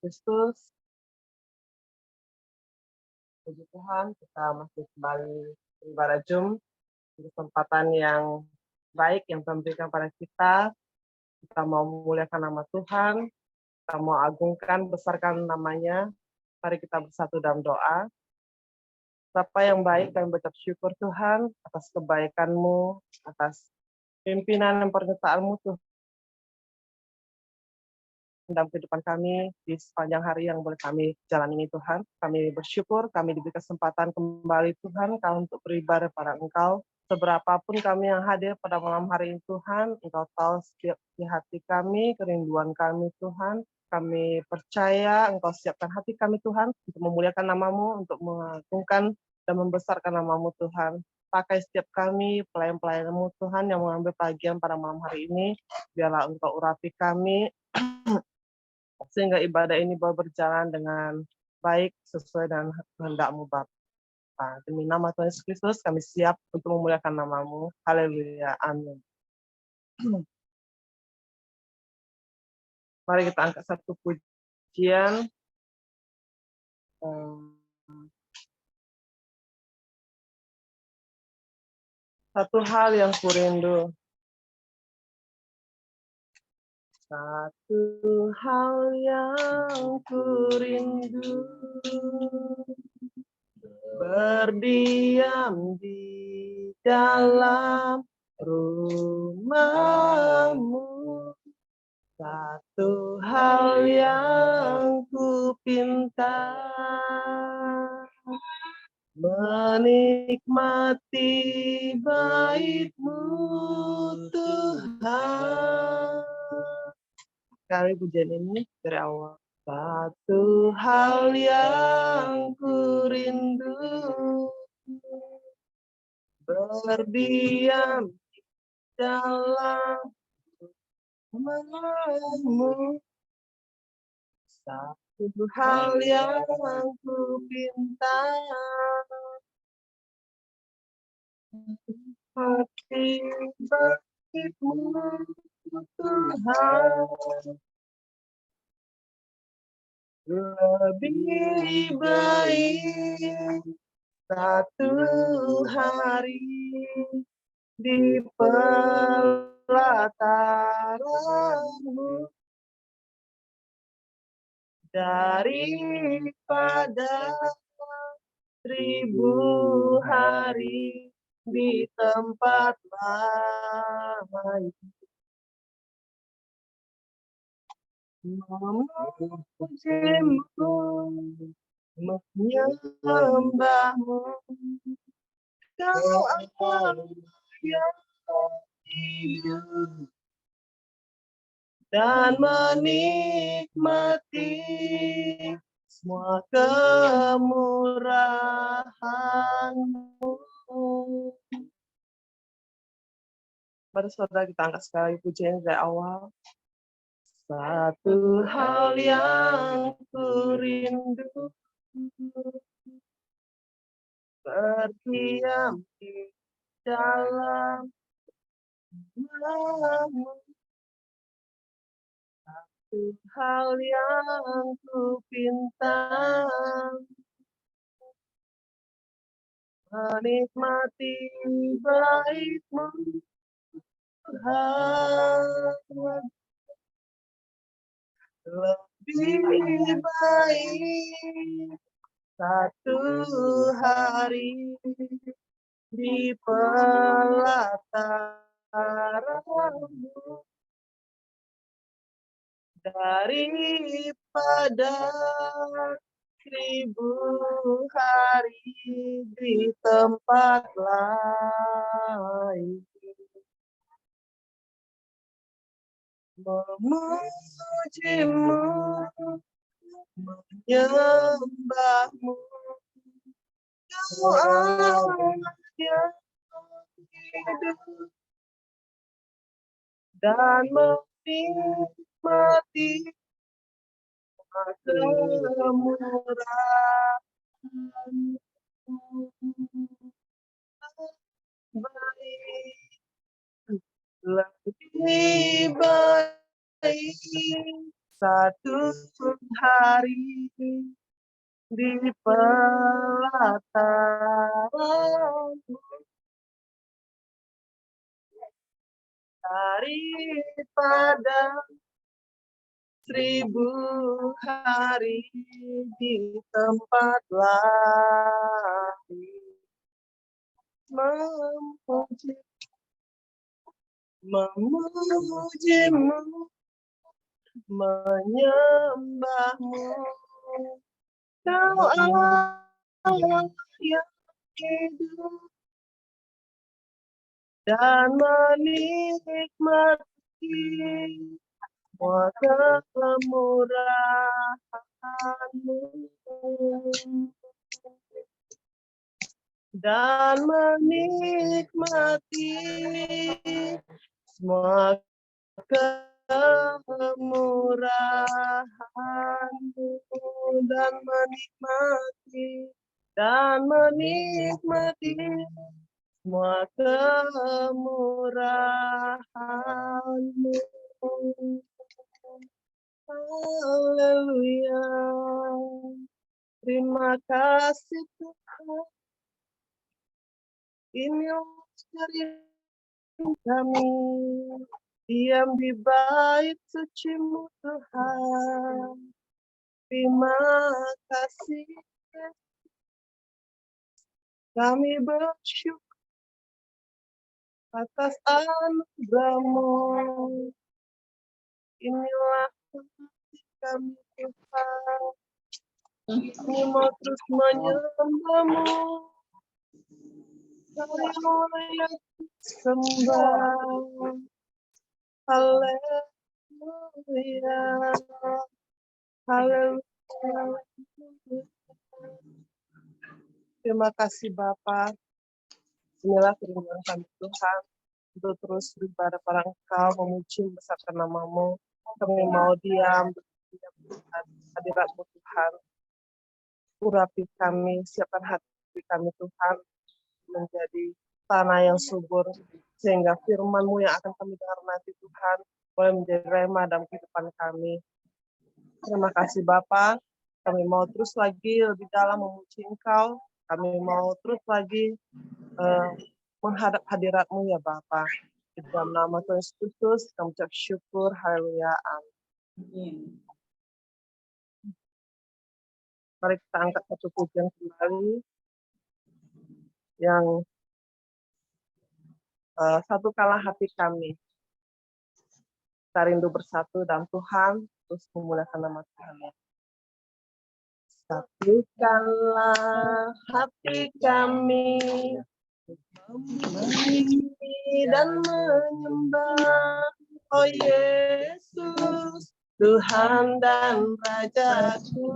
Kristus. Puji Tuhan, kita masih kembali beribadah Zoom, kesempatan yang baik yang Tuhan berikan pada kita. Kita mau memuliakan nama Tuhan, kita mau agungkan, besarkan namanya. Mari kita bersatu dalam doa. Bapa yang baik, kami berucap syukur Tuhan atas kebaikan-Mu, atas pimpinan dan penyertaan-Mu Tuhan dalam kehidupan kami di sepanjang hari yang boleh kami jalani ini Tuhan. Kami bersyukur, kami diberi kesempatan kembali Tuhan untuk beribadah pada Engkau. Seberapapun kami yang hadir pada malam hari ini Tuhan, Engkau tahu setiap di hati kami, kerinduan kami Tuhan. Kami percaya Engkau siapkan hati kami Tuhan untuk memuliakan nama-Mu, untuk mengagungkan dan membesarkan nama-Mu Tuhan. Pakai setiap kami, pelayan-pelayan-Mu Tuhan yang mengambil bagian pada malam hari ini. Biarlah Engkau urapi kami, sehingga ibadah ini boleh berjalan dengan baik sesuai dengan kehendak-Mu Bapa. Demi nama Tuhan Yesus Kristus, kami siap untuk memuliakan nama-Mu. Haleluya. Amin. Mari kita angkat satu pujian. Satu hal yang kurindu. Satu hal yang kurindu, berdiam di dalam rumah-Mu. Satu hal yang kupinta, menikmati bait-Mu Tuhan. Kali pujian ini dari awal. Satu hal yang kurindu, berdiam di dalam rumah-Mu. Satu hal yang kupinta, hati bait-Mu Tuhan. Lebih baik satu hari di pelataran-Mu daripada 1000 hari di tempat lain. Memuji-Mu, menyembah-Mu, Kau Allah yang hidup, dan menikmati semua kemurahan-Mu. Mari saudara kita angkat sekali pujian dari awal. Satu hal yang kurindu, berdiam di dalam rumah-Mu. Satu hal yang kupinta, menikmati bait-Mu Tuhan. Lebih baik satu hari di pelataran-Mu daripada 1000 hari di tempat lain. Memuji-Mu, menyembah-Mu, Kau Allah yang hidup, dan menikmati kemurahan-Mu. Baik, lebih baik satu hari di pelataran daripada 1000 hari di tempat lain memujimu, menyembahmu. Kau Allah yang hidup dan menikmati semua kemurahan-Mu dan menikmati semua kemurahan-Mu dan menikmati semua kemurahan-Mu. Haleluya. Terima kasih Tuhan. Inilah cerita kami diam di bait suci-Mu Tuhan. Terima kasih. Kami bersyukur atas anugerah-Mu. Inilah kami Tuhan. Kami mau terus menyembah-Mu. Kami mau sembah. Haleluya. Haleluya. Terima kasih Bapa. Inilah firman kami Tuhan. Untuk terus beribadah pada Engkau, memuji besarkan nama-Mu. Kami mau diam di hadirat-Mu Tuhan. Urapi kami, siapkan hati kami Tuhan menjadi tanah yang subur, sehingga firman-Mu yang akan kami dengar nanti Tuhan boleh menjadi rema dalam kehidupan kami. Terima kasih Bapa. Kami mau terus lagi lebih dalam memuji Engkau. Kami mau terus lagi menghadap hadirat-Mu ya Bapa. Di dalam nama Tuhan Yesus Kristus, kami ucap syukur. Haleluya. Amin. Mari kita angkat satu pujian kembali yang satukanlah hati kami. Kita rindu bersatu dalam Tuhan, terus memuliakan nama Tuhan. Satukanlah hati kami, memuji dan menyembah, oh Yesus, Tuhan dan Rajaku.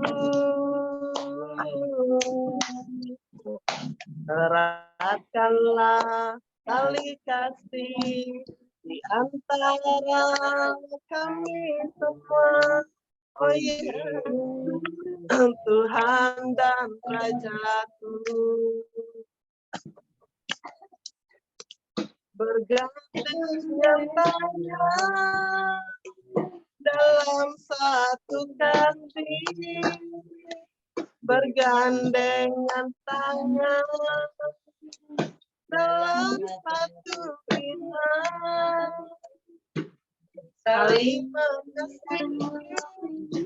Eratkanlah tali kasih di antara kami semua, oh Yesus, Tuhan dan Rajaku. Bergandeng nyatanya dalam satu kasih, bergandengan tangan dalam satu iman, saling mengasihi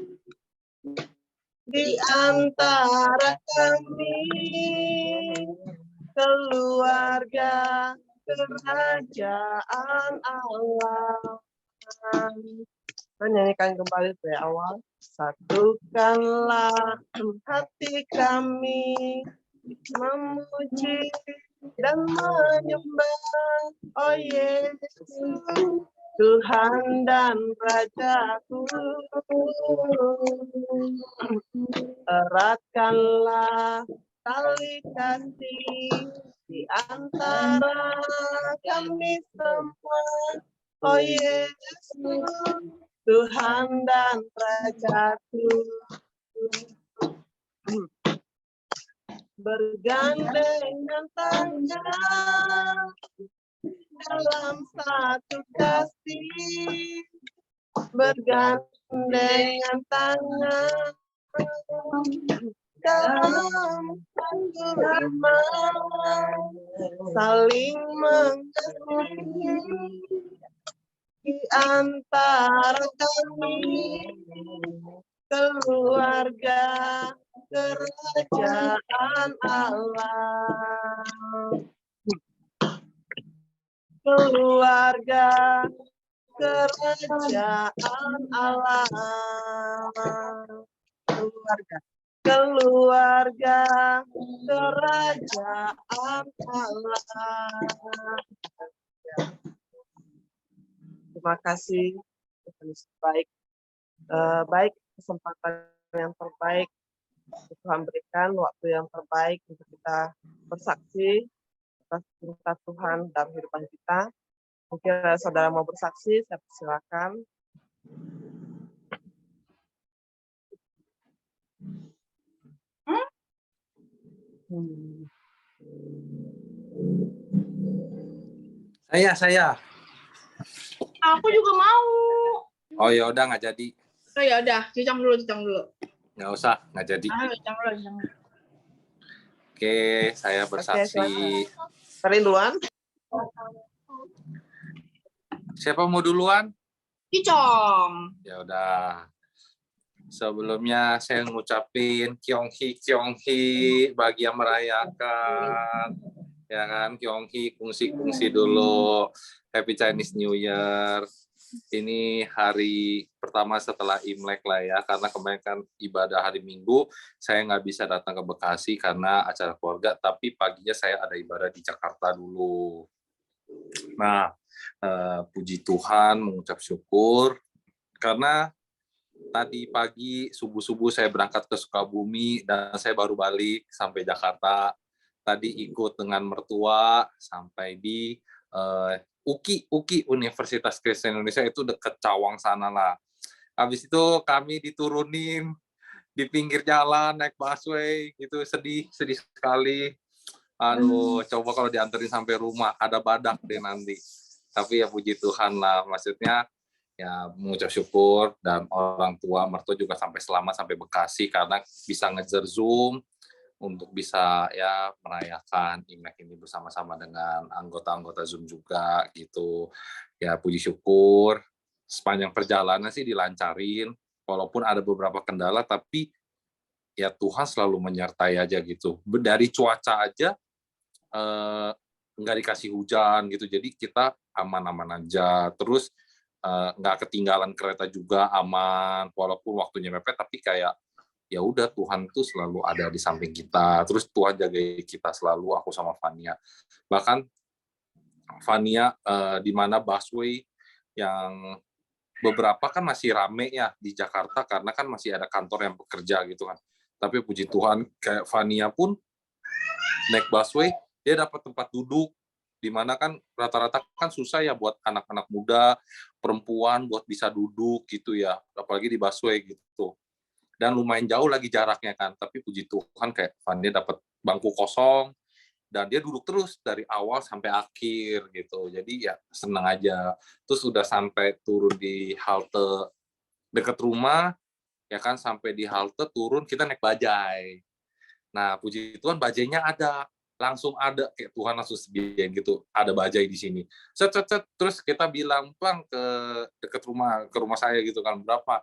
di antara kami, keluarga kerajaan Allah. Menyanyikan kembali dari awal. Satukanlah hati kami, memuji dan menyembah, oh Yesus, Tuhan dan Rajaku. Eratkanlah tali kasih di antara kami semua, oh Yesus, Tuhan dan Rajaku. Bergandengan tangan dalam satu kasih, bergandengan tangan dalam genggaman, saling mengasihi di antara kami, keluarga kerajaan Allah. Keluarga kerajaan Allah. Keluarga kerajaan Allah. Terima kasih. Baik, baik kesempatan yang terbaik Tuhan berikan, waktu yang terbaik untuk kita bersaksi atas perintah Tuhan dalam kehidupan kita. Mungkin saudara mau bersaksi, saya persilakan. Saya. Aku juga mau. Oh ya udah nggak jadi. Oh ya udah, cicang dulu. Nggak usah, nggak jadi. Cicang dulu. Oke, saya bersaksi. Kalian duluan? Siapa mau duluan? Cicong. Ya udah. Sebelumnya saya ngucapin Kyonghi bagi yang merayakan. Ya kan, Kyonghi kungsi dulu. Happy Chinese New Year. Ini hari pertama setelah Imlek lah ya, karena kemarin kan ibadah hari Minggu, saya nggak bisa datang ke Bekasi karena acara keluarga, tapi paginya saya ada ibadah di Jakarta dulu. Nah, puji Tuhan, mengucap syukur, karena tadi pagi subuh-subuh saya berangkat ke Sukabumi dan saya baru balik sampai Jakarta. Tadi ikut dengan mertua sampai di UKI Universitas Kristen Indonesia, itu dekat Cawang sana lah. Habis itu kami diturunin di pinggir jalan naik busway, gitu, sedih sekali. Aduh, coba kalau dianterin sampai rumah ada badak deh nanti. Tapi ya puji Tuhan lah, maksudnya ya mengucap syukur, dan orang tua mertua juga sampai selamat sampai Bekasi karena bisa ngejar Zoom untuk bisa ya merayakan Imlek ini bersama-sama dengan anggota-anggota Zoom juga gitu. Ya puji syukur sepanjang perjalanan sih dilancarin, walaupun ada beberapa kendala tapi ya Tuhan selalu menyertai aja gitu. Dari cuaca aja nggak dikasih hujan gitu, jadi kita aman-aman aja. Terus nggak ketinggalan kereta juga, aman walaupun waktunya mepet, tapi kayak ya udah Tuhan tuh selalu ada di samping kita. Terus Tuhan jaga kita selalu, aku sama Fania. Bahkan Fania di mana busway yang beberapa kan masih rame ya di Jakarta karena kan masih ada kantor yang bekerja gitu kan. Tapi puji Tuhan kayak Fania pun naik busway dia dapat tempat duduk, di mana kan rata-rata kan susah ya buat anak-anak muda, perempuan buat bisa duduk gitu ya, apalagi di busway gitu. Dan lumayan jauh lagi jaraknya kan, tapi puji Tuhan kayak Fania dapat bangku kosong dan dia duduk terus dari awal sampai akhir gitu. Jadi ya senang aja. Terus udah sampai turun di halte dekat rumah, ya kan, sampai di halte turun kita naik bajai. Nah, puji Tuhan bajainya ada, langsung ada, kayak Tuhan langsung sediain gitu, ada bajai di sini. Set, terus kita bilang, Bang, ke rumah saya gitu kan, berapa?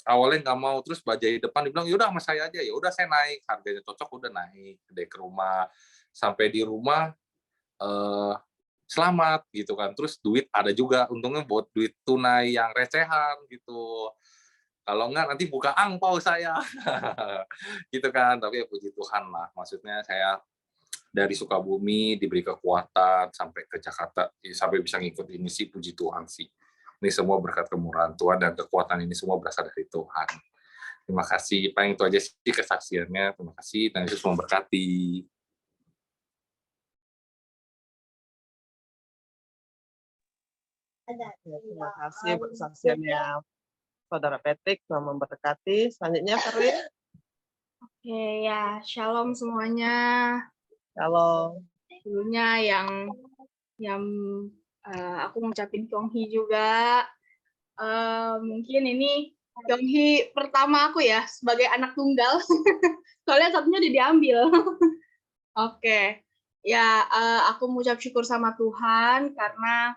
Awalnya nggak mau, terus bajai depan dibilang, yaudah sama saya aja, ya udah saya naik, harganya cocok, udah naik deh ke rumah. Sampai di rumah, selamat gitu kan, terus duit ada juga, untungnya buat duit tunai yang recehan gitu. Kalau enggak nanti buka angpau saya. Gitu kan, tapi ya puji Tuhan lah. Maksudnya saya dari Sukabumi diberi kekuatan sampai ke Jakarta, sampai bisa ngikut ini sih puji Tuhan sih. Ini semua berkat kemurahan Tuhan dan kekuatan ini semua berasal dari Tuhan. Terima kasih. Paling itu aja sih kesaksiannya. Terima kasih. Tuhan Yesus memberkati. Terima kasih buat kesaksiannya Saudara Patrick, Tuhan memberkati. Selanjutnya, Karlin. Oke ya, shalom semuanya. Shalom. Dulunya yang aku ngucapin Kyonghi juga. Mungkin ini Kyonghee pertama aku ya sebagai anak tunggal. Soalnya satunya udah diambil. Oke. Ya, aku mengucap syukur sama Tuhan karena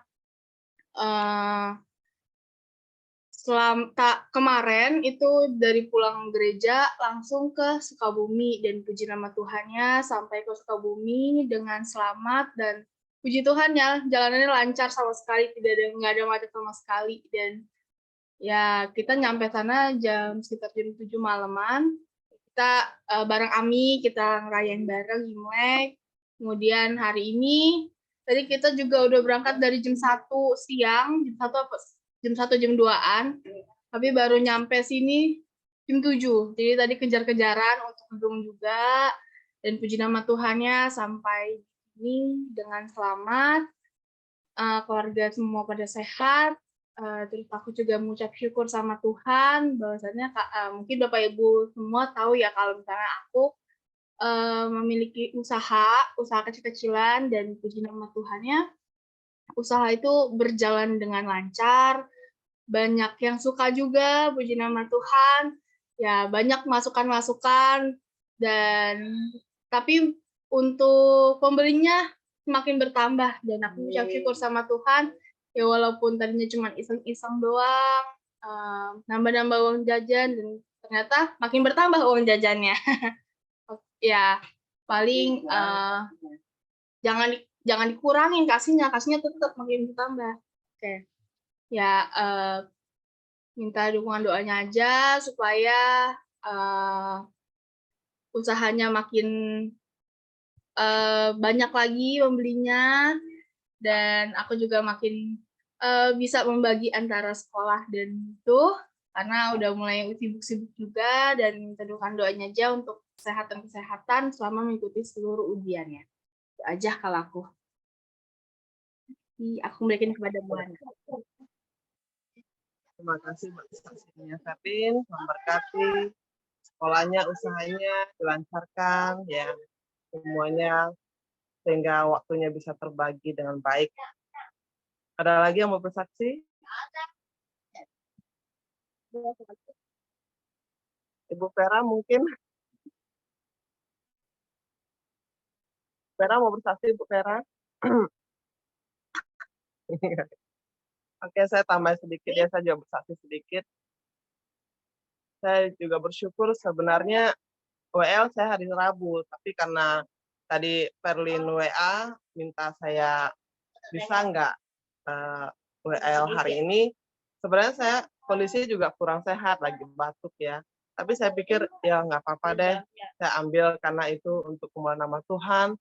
kemarin itu dari pulang gereja langsung ke Sukabumi, dan puji nama Tuhannya sampai ke Sukabumi dengan selamat, dan puji Tuhan ya jalanannya lancar sama sekali, nggak ada macet sama sekali, dan ya kita nyampe sana sekitar jam 7 malaman. Kita bareng Ami, kita ngerayain bareng Imlek. Kemudian hari ini tadi kita juga udah berangkat dari jam 1 siang, jam 1 jam 2-an, tapi baru nyampe sini jam 7. Jadi tadi kejar-kejaran untuk gedung juga, dan puji nama Tuhannya sampai ini dengan selamat. Keluarga semua pada sehat. Terus aku juga mengucap syukur sama Tuhan bahwasannya mungkin Bapak Ibu semua tahu ya kalau misalnya aku memiliki usaha kecil-kecilan, dan puji nama Tuhannya usaha itu berjalan dengan lancar. Banyak yang suka juga, puji nama Tuhan. Ya, banyak masukan-masukan, dan tapi untuk pembelinya semakin bertambah, dan aku ucap syukur sama Tuhan. Ya walaupun tadinya cuma iseng-iseng doang, nambah-nambah uang jajan, dan ternyata makin bertambah uang jajannya. Ya, paling jangan dikurangin kasihnya tetap makin bertambah. Oke. Ya, minta dukungan doanya aja supaya usahanya makin banyak lagi pembelinya, dan aku juga makin bisa membagi antara sekolah dan itu, karena udah mulai sibuk-sibuk juga, dan minta dukungan doanya aja untuk kesehatan selama mengikuti seluruh ujiannya. Itu aja kalau aku. Aku berikan kepada Tuhan. Terima kasih Mbak saksinya Fatin, memberkati sekolahnya, usahanya dilancarkan, ya semuanya, sehingga waktunya bisa terbagi dengan baik. Ada lagi yang mau bersaksi? Ibu Vera mungkin? Vera mau bersaksi, Ibu Vera? Oke, saya tambah sedikit ya, saya juga bersaksi sedikit. Saya juga bersyukur sebenarnya WL saya hari Rabu, tapi karena tadi Perlin WA minta saya bisa nggak WL hari ini, sebenarnya saya kondisinya juga kurang sehat, lagi batuk ya. Tapi saya pikir ya nggak apa-apa deh, saya ambil karena itu untuk kemuliaan nama Tuhan.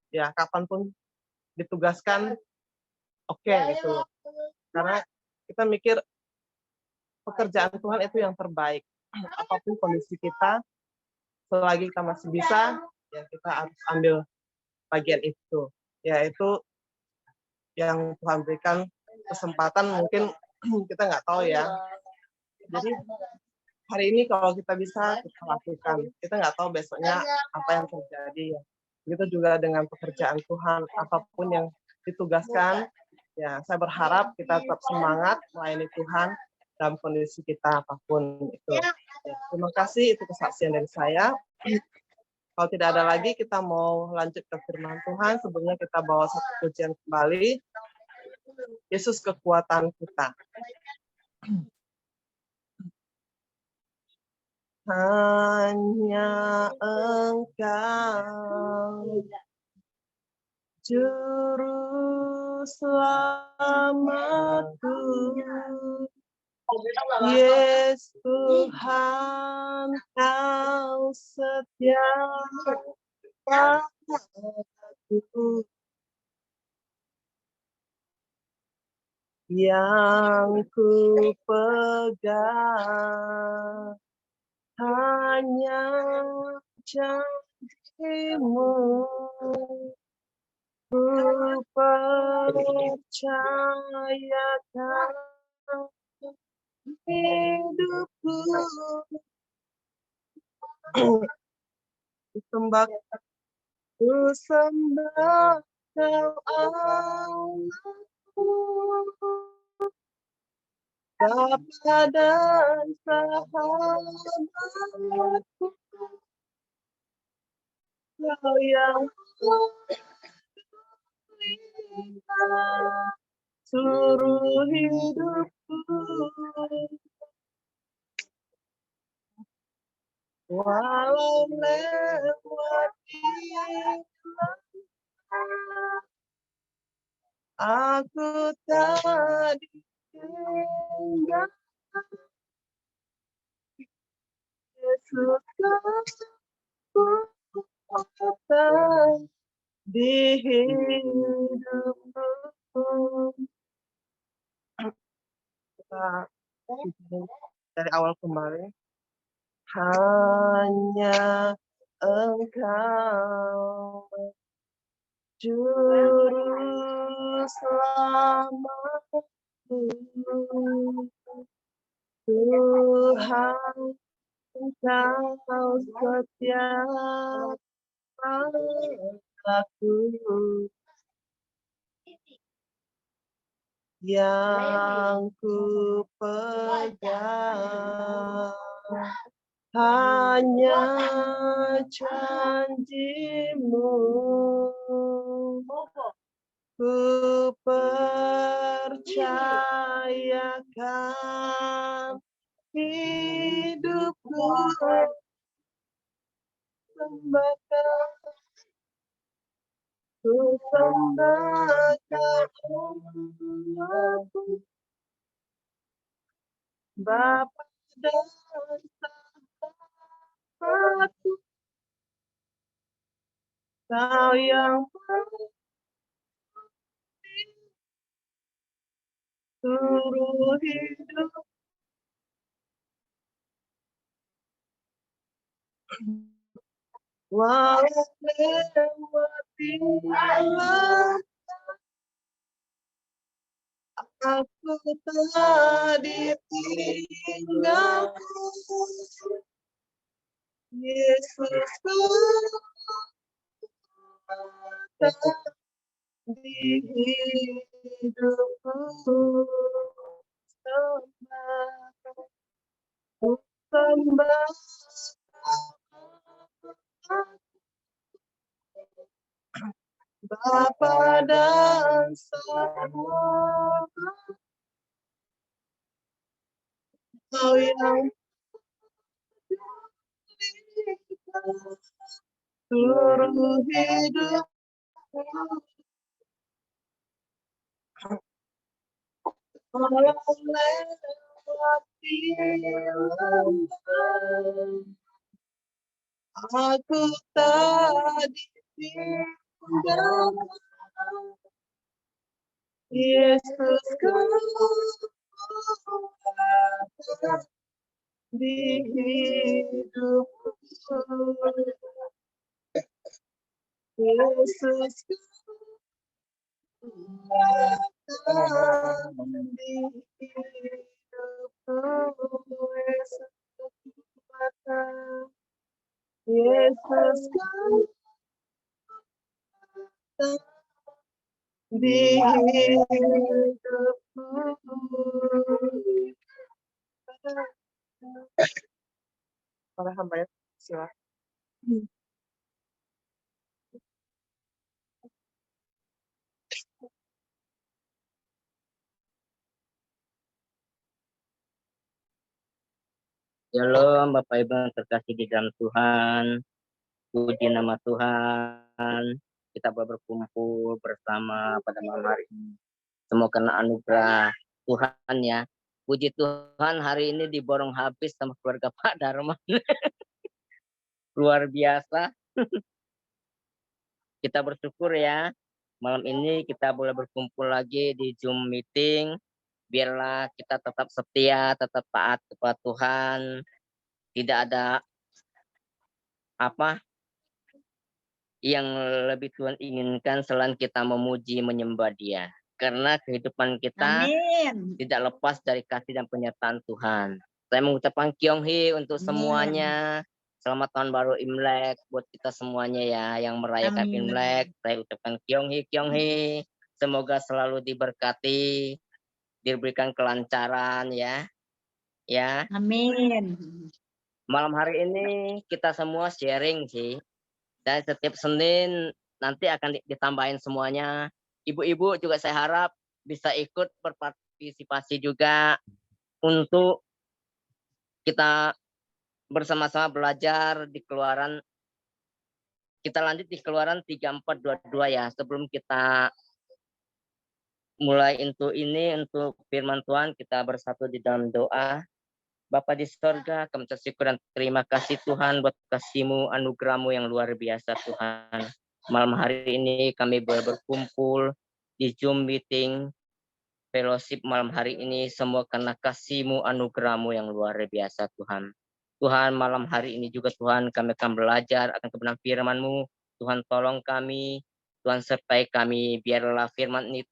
Ya kapanpun ditugaskan, oke gitu. Karena kita mikir pekerjaan Tuhan itu yang terbaik. Apapun kondisi kita, selagi kita masih bisa, ya kita harus ambil bagian itu. Yaitu yang Tuhan berikan kesempatan, mungkin kita nggak tahu ya. Jadi hari ini kalau kita bisa, kita lakukan. Kita nggak tahu besoknya apa yang terjadi. Ya. Begitu juga dengan pekerjaan Tuhan, apapun yang ditugaskan, ya saya berharap kita tetap semangat melayani Tuhan dalam kondisi kita apapun itu. Ya, terima kasih, itu kesaksian dari saya. Kalau tidak ada lagi, kita mau lanjut ke firman Tuhan. Sebelumnya kita bawa satu pujian kembali. Yesus kekuatan kita. Hanya Engkau, Juru Selamatku, Yesus Tuhan, Kau setia padaku, yang ku pegang hanya janji-Mu. Ku percayakan hidupku, ku sembah Kau Allahku, Bapa dan sahabatku, Kau yang pelita seluruh hidupku. Walau lewati aku tak ditinggalkan. Yesus kekuatan di hidupku. Kita dari awal kembali. Hanya Engkau Juru Selamatku, Tuhan Engkau setiap aku yang ku pegang. Hanya janji-Mu ku percayakan hidupku, sembahkan, ku sembahkan aku, Bapa dan Sahabatku, Kau yang seluruh hidup. Walau lewati alam, aku tak ditinggalkan. Yesus kekuatan di hidupku. Ku sembah Bapa dan Sahabat, Kau yang seluruh hidup. Walau lewati lembah, aku tak ditinggalkan. Yesus kekuatan di hidupku. Yesus kekuatan di hidupku. Yesus kekuatan. Yesus kekuatan di hidupku. Para hamba ya, silakan. Shalom Bapak Ibu yang terkasih di dalam Tuhan. Puji nama Tuhan. Kita berkumpul bersama pada malam hari ini. Semua karena anugerah Tuhan ya. Puji Tuhan hari ini diborong habis sama keluarga Pak Darman. Luar biasa. Kita bersyukur ya. Malam ini kita boleh berkumpul lagi di Zoom meeting. Biarlah kita tetap setia, tetap taat kepada Tuhan. Tidak ada apa yang lebih Tuhan inginkan selain kita memuji menyembah Dia. Karena kehidupan kita tidak lepas dari kasih dan penyertaan Tuhan. Saya mengucapkan Kyonghi untuk semuanya. Selamat tahun baru Imlek buat kita semuanya ya yang merayakan Imlek. Saya ucapkan Kyonghi. Semoga selalu diberkati diberikan kelancaran ya. Ya, Amin. malam hari ini kita semua sharing sih. Dan setiap Senin nanti akan ditambahin semuanya. Ibu-ibu juga saya harap bisa ikut berpartisipasi juga untuk kita bersama-sama belajar di Keluaran. Kita lanjut di Keluaran 34:22 ya. Sebelum kita mulai untuk firman Tuhan, kita bersatu di dalam doa. Bapa di sorga, kami bersyukur dan terima kasih Tuhan buat kasih-Mu, anugerah-Mu yang luar biasa Tuhan. Malam hari ini kami boleh berkumpul di Zoom meeting fellowship malam hari ini semua karena kasih-Mu, anugerah-Mu yang luar biasa Tuhan. Tuhan, malam hari ini juga Tuhan kami akan belajar akan kebenaran firman-Mu. Tuhan tolong kami, Tuhan sertai kami, biarlah firman ini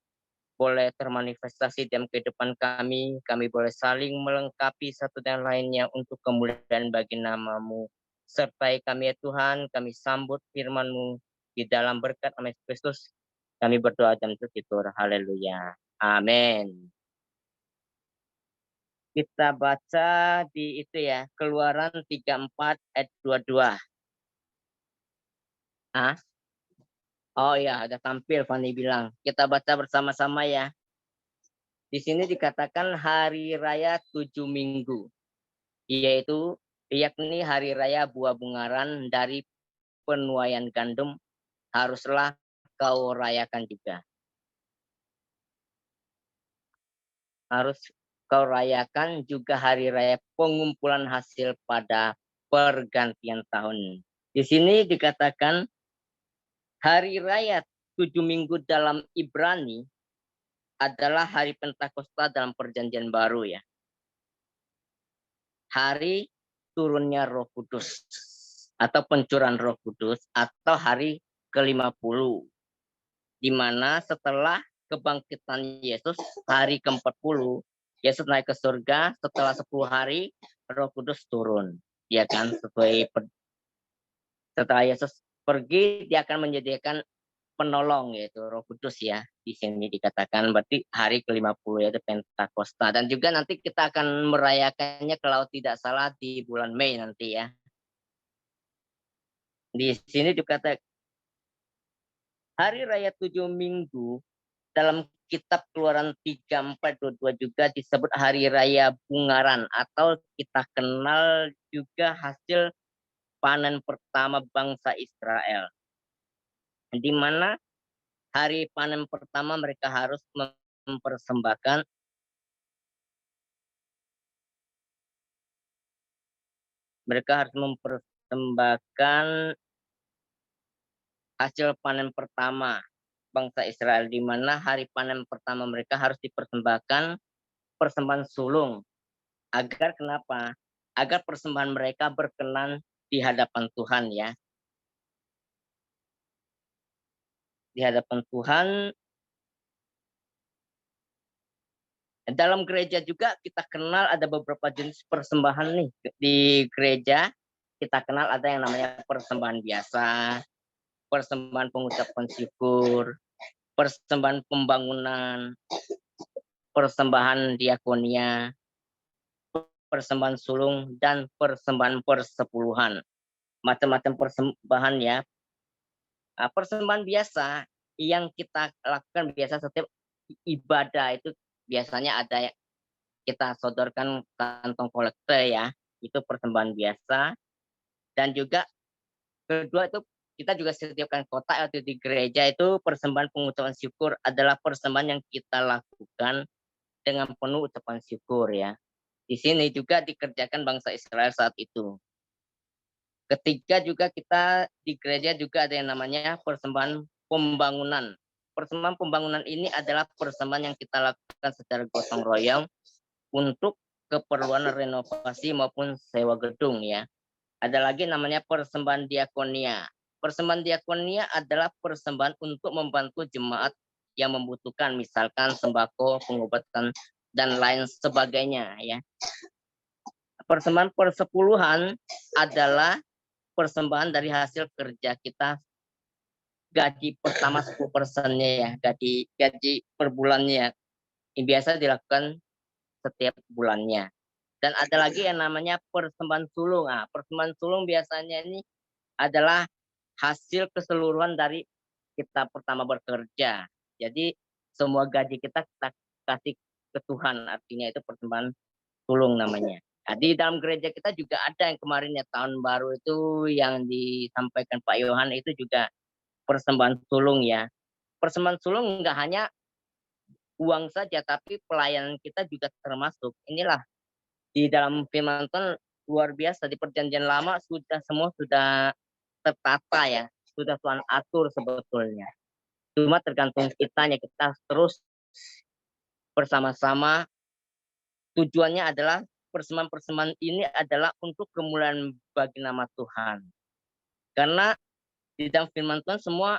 boleh termanifestasi dalam kehidupan kami boleh saling melengkapi satu dan lainnya untuk kemuliaan bagi nama-Mu. Sertai kami ya Tuhan, kami sambut firman-Mu di dalam berkat nama Yesus Kristus. Kami berdoa dan bersyukur. Haleluya. Amin. Kita baca di itu ya, Keluaran 34 ayat 22. Oh ya, ada tampil Fani bilang. Kita baca bersama-sama ya. Di sini dikatakan hari raya 7 minggu, yakni hari raya buah bungaran dari penuaian gandum haruslah kau rayakan juga. Harus kau rayakan juga hari raya pengumpulan hasil pada pergantian tahun. Di sini dikatakan hari raya 7 minggu dalam Ibrani adalah hari Pentakosta dalam perjanjian baru ya. Hari turunnya Roh Kudus atau pencurahan Roh Kudus atau hari ke-50. Di mana setelah kebangkitan Yesus hari ke-40, Yesus naik ke surga, setelah 10 hari Roh Kudus turun. Ya kan, setelah Yesus pergi dia akan menyediakan penolong yaitu Roh Kudus ya. Di sini dikatakan berarti hari ke-50 yaitu Pentakosta, dan juga nanti kita akan merayakannya kalau tidak salah di bulan Mei nanti ya. Di sini dikatakan hari raya 7 minggu dalam kitab Keluaran 34:22 juga disebut hari raya bungaran atau kita kenal juga hasil panen pertama bangsa Israel. Di mana hari panen pertama mereka harus mempersembahkan hasil panen pertama bangsa Israel, di mana hari panen pertama mereka harus dipersembahkan persembahan sulung. Agar kenapa? Agar persembahan mereka berkenan di hadapan Tuhan ya. Di hadapan Tuhan. Dalam gereja juga kita kenal ada beberapa jenis persembahan nih. Di gereja kita kenal ada yang namanya persembahan biasa, persembahan pengucapan syukur, persembahan pembangunan, persembahan diakonia, persembahan sulung, dan persembahan persepuluhan. Macam-macam persembahan ya. Persembahan biasa yang kita lakukan biasa setiap ibadah itu biasanya ada kita sodorkan kantong kolektor ya, itu persembahan biasa. Dan juga kedua itu kita juga sediakan kotak atau di gereja itu persembahan pengucapan syukur adalah persembahan yang kita lakukan dengan penuh ucapan syukur ya. Di sini juga dikerjakan bangsa Israel saat itu. Ketiga juga kita di gereja juga ada yang namanya persembahan pembangunan. Persembahan pembangunan ini adalah persembahan yang kita lakukan secara gotong royong untuk keperluan renovasi maupun sewa gedung ya. Ada lagi namanya persembahan diakonia. Persembahan diakonia adalah persembahan untuk membantu jemaat yang membutuhkan, misalkan sembako, pengobatan, dan lain sebagainya ya. Persembahan persepuluhan adalah persembahan dari hasil kerja kita, gaji pertama 10%-nya ya, gaji per bulannya. Ini biasa dilakukan setiap bulannya. Dan ada lagi yang namanya persembahan sulung. Nah, persembahan sulung biasanya ini adalah hasil keseluruhan dari kita pertama bekerja. Jadi semua gaji kita kasih ke Tuhan, artinya itu persembahan sulung namanya. Nah, di dalam gereja kita juga ada yang kemarin ya tahun baru itu yang disampaikan Pak Yohan itu juga persembahan sulung ya. Persembahan sulung enggak hanya uang saja, tapi pelayanan kita juga termasuk. Inilah di dalam firman Tuhan luar biasa, di perjanjian lama semua sudah tertata ya, sudah Tuhan atur sebetulnya. Cuma tergantung kitanya, kita terus bersama-sama. Tujuannya adalah persembahan-persembahan ini adalah untuk kemuliaan bagi nama Tuhan. Karena di dalam firman Tuhan semua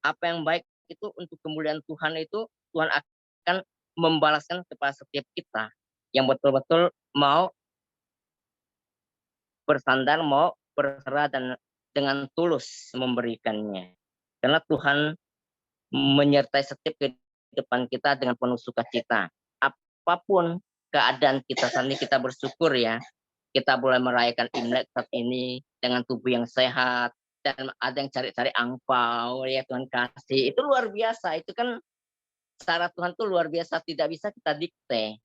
apa yang baik itu untuk kemuliaan Tuhan itu Tuhan akan membalaskan kepada setiap kita yang betul-betul mau bersandar, mau berserah dan dengan tulus memberikannya. Karena Tuhan menyertai setiap kehidupan kita dengan penuh sukacita. Apapun keadaan kita saat ini kita bersyukur ya. Kita boleh merayakan Imlek saat ini dengan tubuh yang sehat dan ada yang cari-cari angpau ya Tuhan kasih. Itu luar biasa. Itu kan cara Tuhan tuh luar biasa, tidak bisa kita dikte.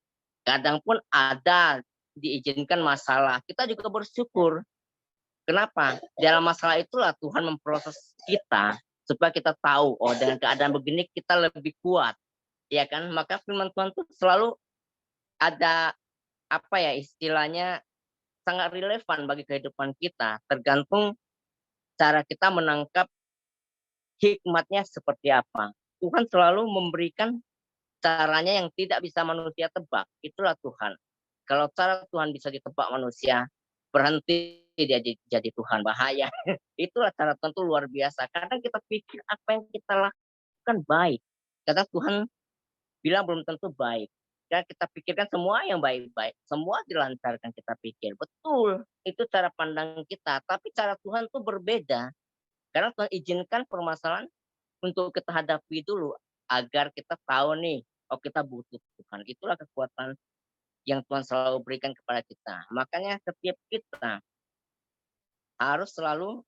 Kadang pun ada diizinkan masalah. Kita juga bersyukur. Kenapa? Dalam masalah itulah Tuhan memproses kita supaya kita tahu, oh dengan keadaan begini kita lebih kuat. Ya kan? Maka firman Tuhan itu selalu ada apa ya istilahnya sangat relevan bagi kehidupan kita. Tergantung cara kita menangkap hikmatnya seperti apa. Tuhan selalu memberikan caranya yang tidak bisa manusia tebak. Itulah Tuhan. Kalau cara Tuhan bisa ditebak manusia, berhenti dia jadi Tuhan, bahaya. Itulah cara Tuhan itu luar biasa. Kadang kita pikir apa yang kita lakukan baik. Kadang Tuhan bilang belum tentu baik. Dan kita pikirkan semua yang baik-baik. Semua dilancarkan kita pikir. Betul, itu cara pandang kita. Tapi cara Tuhan itu berbeda. Karena Tuhan izinkan permasalahan untuk kita hadapi dulu. Agar kita tahu nih, oh kita butuh Tuhan. Itulah kekuatan yang Tuhan selalu berikan kepada kita. Makanya setiap kita harus selalu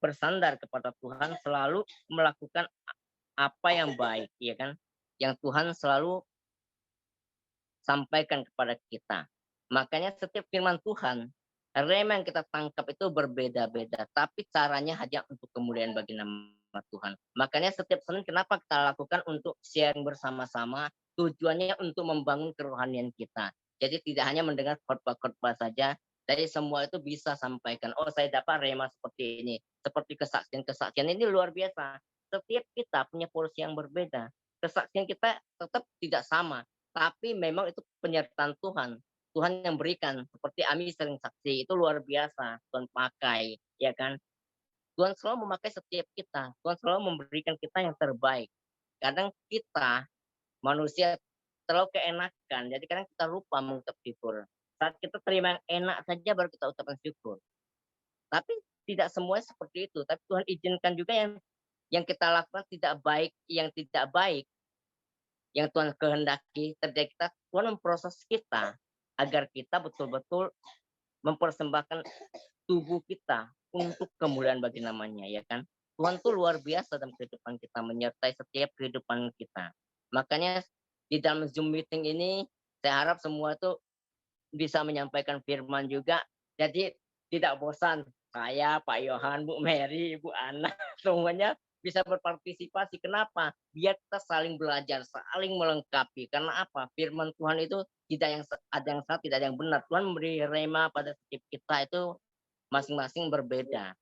bersandar kepada Tuhan, selalu melakukan apa yang baik, ya kan? Yang Tuhan selalu sampaikan kepada kita. Makanya setiap firman Tuhan, rema yang kita tangkap itu berbeda-beda, tapi caranya hanya untuk kemuliaan bagi nama Tuhan. Makanya setiap Senin kenapa kita lakukan untuk sharing bersama-sama, tujuannya untuk membangun kerohanian kita. Jadi tidak hanya mendengar khotbah-khotbah saja, jadi semua itu bisa sampaikan, oh saya dapat rema seperti ini, seperti kesaksian-kesaksian ini luar biasa. Setiap kita punya porsi yang berbeda. Kesaksian kita tetap tidak sama, tapi memang itu penyertaan Tuhan. Tuhan yang berikan, seperti Ami sering saksi, itu luar biasa. Tuhan pakai, ya kan? Tuhan selalu memakai setiap kita. Tuhan selalu memberikan kita yang terbaik. Kadang kita, manusia, terlalu keenakan. Jadi kadang kita lupa mengucap syukur. Saat kita terima yang enak saja, baru kita ucapkan syukur. Tapi tidak semuanya seperti itu. Tapi Tuhan izinkan juga yang kita lakukan tidak baik, yang tidak baik, yang Tuhan kehendaki terjadi kita, Tuhan memproses kita agar kita betul-betul mempersembahkan tubuh kita untuk kemuliaan bagi namanya, ya kan? Tuhan tuh luar biasa dalam kehidupan kita, menyertai setiap kehidupan kita. Makanya di dalam Zoom meeting ini, saya harap semua itu bisa menyampaikan firman juga. Jadi tidak bosan. Saya, Pak Yohan, Bu Mary, Bu Ana, semuanya bisa berpartisipasi. Kenapa? Biar kita saling belajar, saling melengkapi. Karena apa? Firman Tuhan itu tidak yang ada yang salah, tidak ada yang benar. Tuhan memberi rema pada setiap kita itu masing-masing berbeda.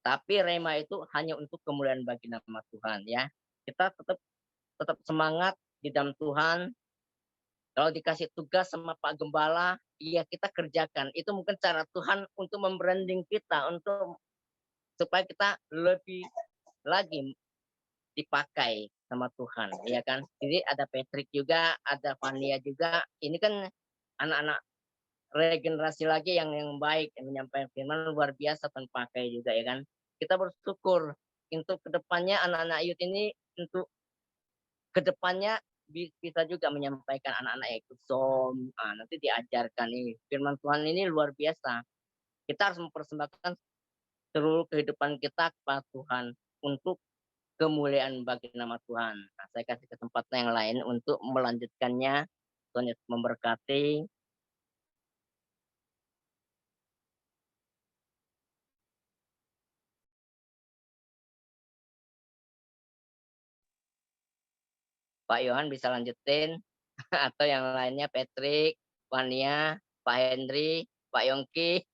Tapi rema itu hanya untuk kemuliaan bagi nama Tuhan ya. Kita tetap semangat di dalam Tuhan. Kalau dikasih tugas sama Pak Gembala, iya kita kerjakan. Itu mungkin cara Tuhan untuk membranding kita, untuk supaya kita lebih lagi dipakai sama Tuhan, ya kan? Jadi ada Patrick juga, ada Fania juga. Ini kan anak-anak regenerasi lagi yang baik, yang menyampaikan firman luar biasa Tuhan pakai juga, ya kan? Kita bersyukur untuk kedepannya anak-anak youth ini untuk kedepannya bisa juga menyampaikan anak-anak ikut som. Nanti diajarkan ini firman Tuhan ini luar biasa. Kita harus mempersembahkan seluruh kehidupan kita kepada Tuhan untuk kemuliaan bagi nama Tuhan. Saya kasih kesempatan yang lain untuk melanjutkannya. Tuhan Yesus memberkati. Pak Yohan bisa lanjutin atau yang lainnya Patrick, Wania, Pak Henry, Pak Yongki.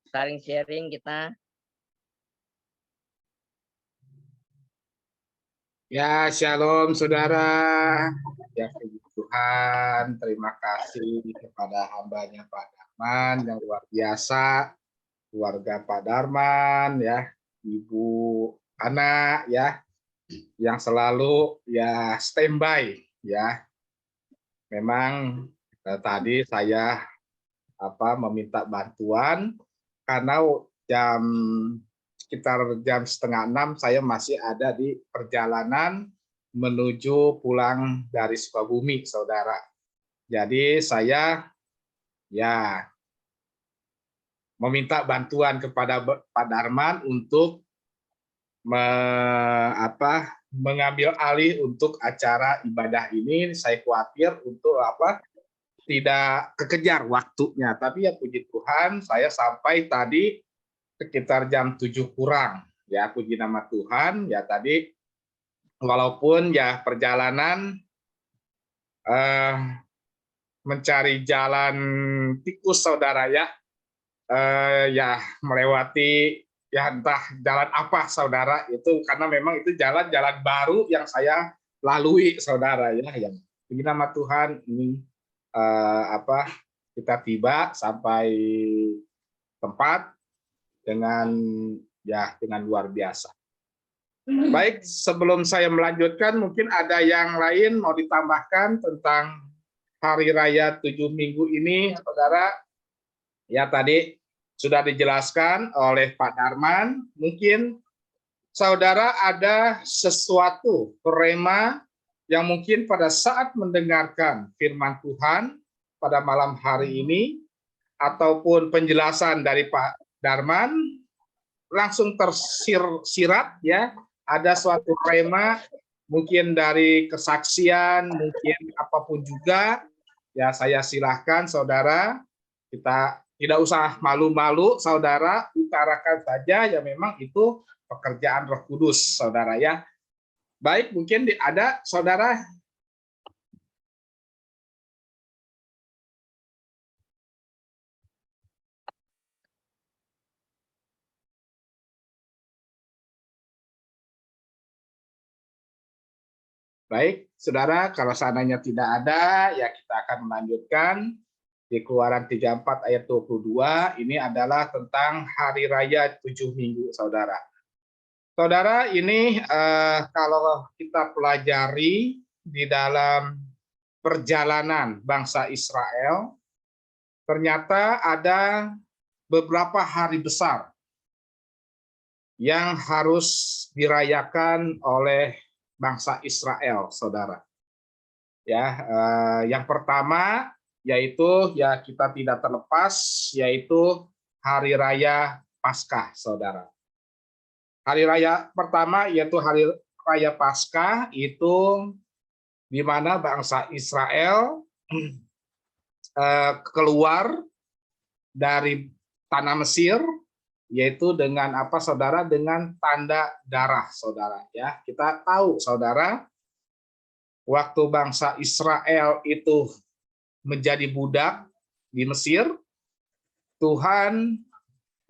Saling sharing kita. Ya, shalom saudara. Ya, puji Tuhan, terima kasih kepada hambanya Pak Darman yang luar biasa, keluarga Pak Darman, ya, Ibu Ana, ya, yang selalu ya standby, ya. Memang tadi saya meminta bantuan karena sekitar jam 5:30 saya masih ada di perjalanan menuju pulang dari Sukabumi, saudara. Jadi saya ya meminta bantuan kepada Pak Darman untuk mengambil alih untuk acara ibadah ini. Saya khawatir untuk tidak kekejar waktunya. Tapi ya puji Tuhan, saya sampai tadi sekitar jam 7 kurang. Ya, puji nama Tuhan. Ya, tadi walaupun ya perjalanan mencari jalan tikus, saudara, ya, ya melewati ya entah jalan apa, saudara, itu karena memang itu jalan-jalan baru yang saya lalui, saudara, ya. Yang puji nama Tuhan, ini kita tiba sampai tempat dengan luar biasa. Baik, sebelum saya melanjutkan, mungkin ada yang lain mau ditambahkan tentang Hari Raya 7 Minggu ini, saudara. Ya, tadi sudah dijelaskan oleh Pak Darman. Mungkin saudara ada sesuatu rema yang mungkin pada saat mendengarkan firman Tuhan pada malam hari ini, ataupun penjelasan dari Pak Darman, langsung tersirat, ya, ada suatu rema, mungkin dari kesaksian, mungkin apapun juga, ya saya silahkan saudara, kita tidak usah malu-malu, saudara, utarakan saja, ya memang itu pekerjaan Roh Kudus, saudara, ya. Baik, mungkin ada saudara. Baik, saudara, kalau seandainya tidak ada, ya kita akan melanjutkan di Keluaran 34 ayat 22. Ini adalah tentang Hari Raya 7 Minggu, saudara. Saudara, ini kalau kita pelajari di dalam perjalanan bangsa Israel, ternyata ada beberapa hari besar yang harus dirayakan oleh bangsa Israel, saudara. Ya, yang pertama yaitu ya kita tidak terlepas, yaitu Hari Raya Paskah, saudara. Hari Raya pertama yaitu Hari Raya Paskah, itu di mana bangsa Israel keluar dari tanah Mesir, yaitu dengan apa, saudara? Dengan tanda darah, saudara. Ya, kita tahu, saudara, waktu bangsa Israel itu menjadi budak di Mesir, Tuhan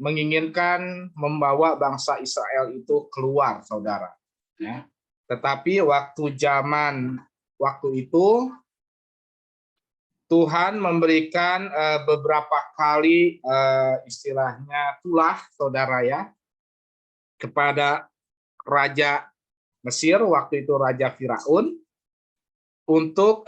menginginkan membawa bangsa Israel itu keluar, saudara. Ya. Tetapi waktu itu Tuhan memberikan beberapa kali istilahnya tulah, saudara, ya, kepada Raja Mesir, waktu itu Raja Firaun, untuk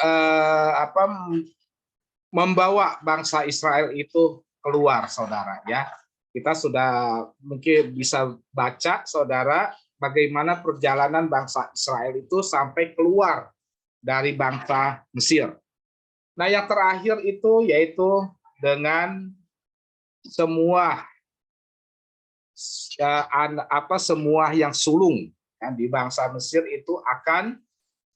membawa bangsa Israel itu keluar, saudara, ya. kita sudah mungkin bisa baca, saudara, bagaimana perjalanan bangsa Israel itu sampai keluar dari bangsa Mesir. Nah, yang terakhir itu yaitu dengan semua semua yang sulung di bangsa Mesir itu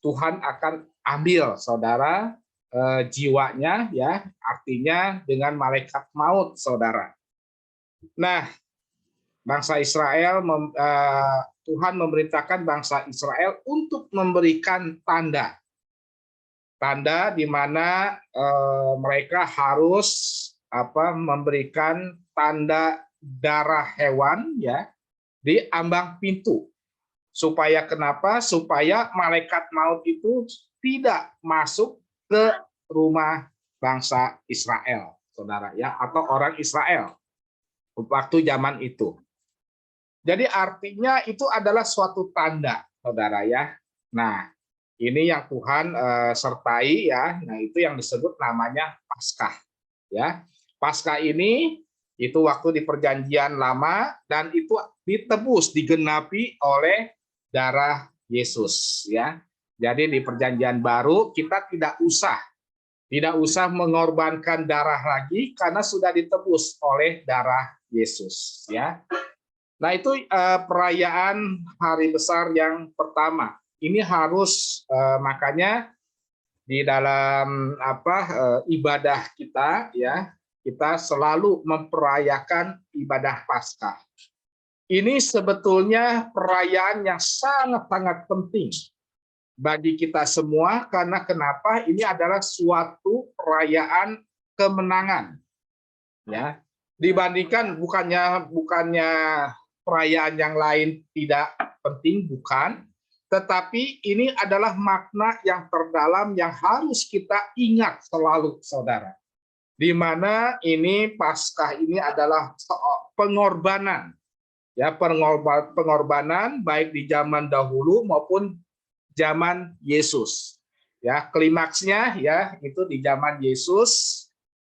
Tuhan akan ambil, saudara, jiwanya, ya, artinya dengan malaikat maut, saudara. Nah, bangsa Israel, Tuhan memerintahkan bangsa Israel untuk memberikan tanda di mana mereka harus memberikan tanda darah hewan, ya, di ambang pintu. Supaya kenapa? Supaya malaikat maut itu tidak masuk ke rumah bangsa Israel, saudara, ya, atau orang Israel waktu zaman itu. Jadi artinya itu adalah suatu tanda, saudara, ya. Nah, ini yang Tuhan sertai, ya. Nah, itu yang disebut namanya Paskah, ya. Paskah ini itu waktu di Perjanjian Lama, dan itu ditebus, digenapi oleh darah Yesus, ya. Jadi di Perjanjian Baru kita tidak usah mengorbankan darah lagi karena sudah ditebus oleh darah Yesus, ya. Nah, itu perayaan hari besar yang pertama. Ini harus makanya di dalam ibadah kita, ya, kita selalu memperayakan ibadah Paskah. Ini sebetulnya perayaan yang sangat-sangat penting bagi kita semua, karena kenapa? Ini adalah suatu perayaan kemenangan, ya. Dibandingkan bukannya perayaan yang lain tidak penting, bukan, tetapi ini adalah makna yang terdalam yang harus kita ingat selalu, saudara. Di mana ini Paskah ini adalah pengorbanan, ya, pengorbanan baik di zaman dahulu maupun zaman Yesus, ya. Klimaksnya, ya, itu di zaman Yesus,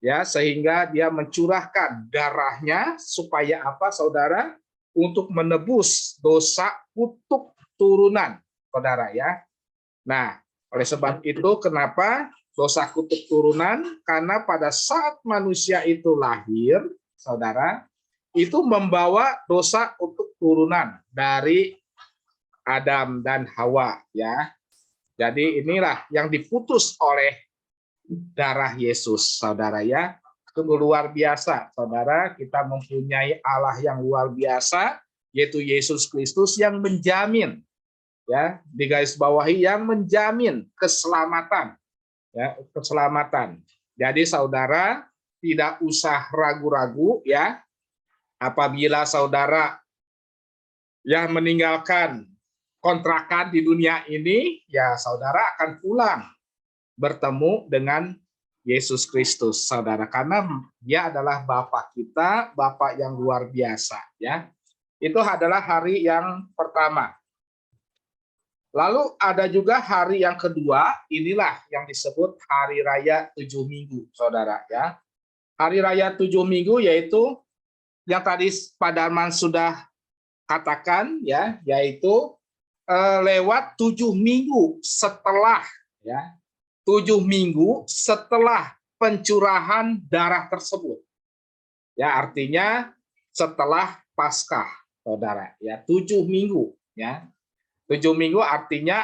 ya, sehingga dia mencurahkan darahnya supaya apa, saudara? Untuk menebus dosa kutuk turunan, saudara, ya. Nah, oleh sebab itu kenapa dosa kutuk turunan? Karena pada saat manusia itu lahir, saudara, itu membawa dosa kutuk turunan dari Adam dan Hawa, ya. Jadi inilah yang diputus oleh darah Yesus, saudara, ya. Sungguh luar biasa, saudara. Kita mempunyai Allah yang luar biasa, yaitu Yesus Kristus yang menjamin, ya, di garis bawahi, yang menjamin keselamatan, ya, keselamatan. Jadi saudara tidak usah ragu-ragu, ya, apabila saudara yang meninggalkan kontrakan di dunia ini, ya, saudara akan pulang bertemu dengan Yesus Kristus, saudara, karena dia adalah Bapa kita, Bapa yang luar biasa, ya. Itu adalah hari yang pertama. Lalu ada juga hari yang kedua, inilah yang disebut Hari Raya 7 Minggu, saudara, ya. Hari Raya 7 Minggu yaitu yang tadi Pak Darman sudah katakan, ya, yaitu lewat 7 minggu setelah, ya, 7 minggu setelah pencurahan darah tersebut, ya, artinya setelah Paskah, saudara, ya, 7 minggu, ya. 7 minggu artinya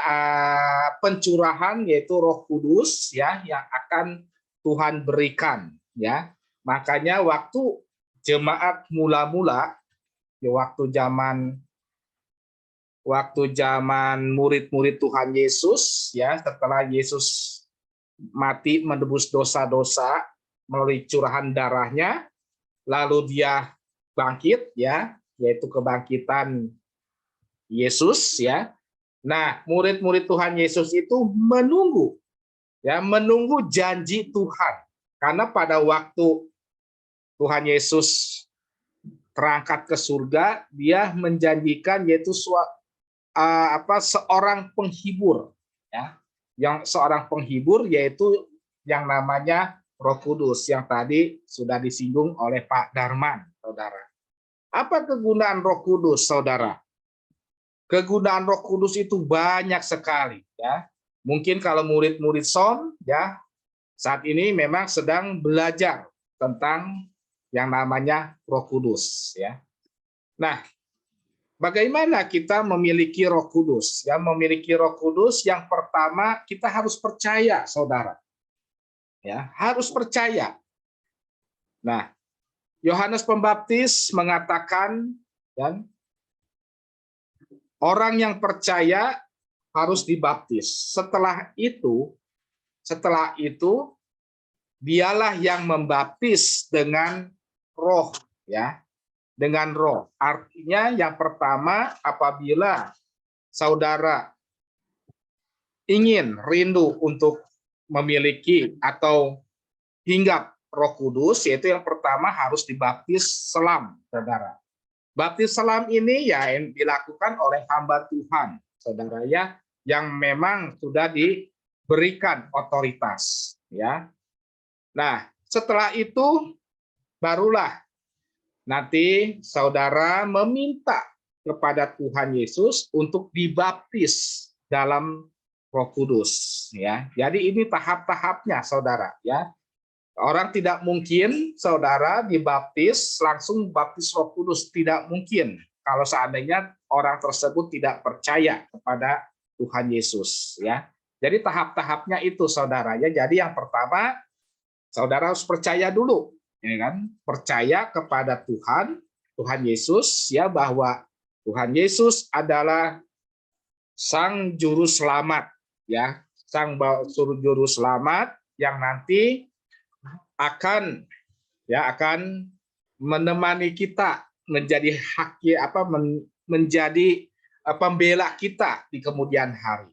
pencurahan, yaitu Roh Kudus, ya, yang akan Tuhan berikan, ya. Makanya waktu jemaat mula-mula, ya, waktu zaman murid-murid Tuhan Yesus, ya, setelah Yesus mati menebus dosa-dosa melalui curahan darahnya, lalu dia bangkit, ya, yaitu kebangkitan Yesus, ya. Nah, murid-murid Tuhan Yesus itu menunggu, ya, menunggu janji Tuhan, karena pada waktu Tuhan Yesus terangkat ke surga, dia menjanjikan yaitu seorang penghibur, ya. Yang seorang penghibur yaitu yang namanya Roh Kudus yang tadi sudah disinggung oleh Pak Darman, saudara. Apa kegunaan Roh Kudus, saudara? Kegunaan Roh Kudus itu banyak sekali, ya. Mungkin kalau murid-murid SON, ya, saat ini memang sedang belajar tentang yang namanya Roh Kudus, ya. Nah, bagaimana kita memiliki Roh Kudus? Ya, memiliki Roh Kudus yang pertama kita harus percaya, saudara. Ya, harus percaya. Nah, Yohanes Pembaptis mengatakan, ya, orang yang percaya harus dibaptis. Setelah itu dialah yang membaptis dengan roh, ya. Dengan roh. Artinya yang pertama, apabila saudara ingin rindu untuk memiliki atau hinggap Roh Kudus, yaitu yang pertama harus dibaptis selam, saudara. Baptis selam ini ya yang dilakukan oleh hamba Tuhan, saudara, ya, yang memang sudah diberikan otoritas, ya. Nah, setelah itu barulah nanti saudara meminta kepada Tuhan Yesus untuk dibaptis dalam Roh Kudus, ya. Jadi ini tahap-tahapnya, saudara, ya. Orang tidak mungkin, saudara, dibaptis langsung baptis Roh Kudus, tidak mungkin kalau seandainya orang tersebut tidak percaya kepada Tuhan Yesus, ya. Jadi tahap-tahapnya itu, saudara, ya. Jadi yang pertama, saudara harus percaya dulu, ya kan? Percaya kepada Tuhan Yesus, ya, bahwa Tuhan Yesus adalah Sang Juru Selamat, ya, Sang Juru Selamat yang nanti akan menemani kita menjadi menjadi pembela kita di kemudian hari.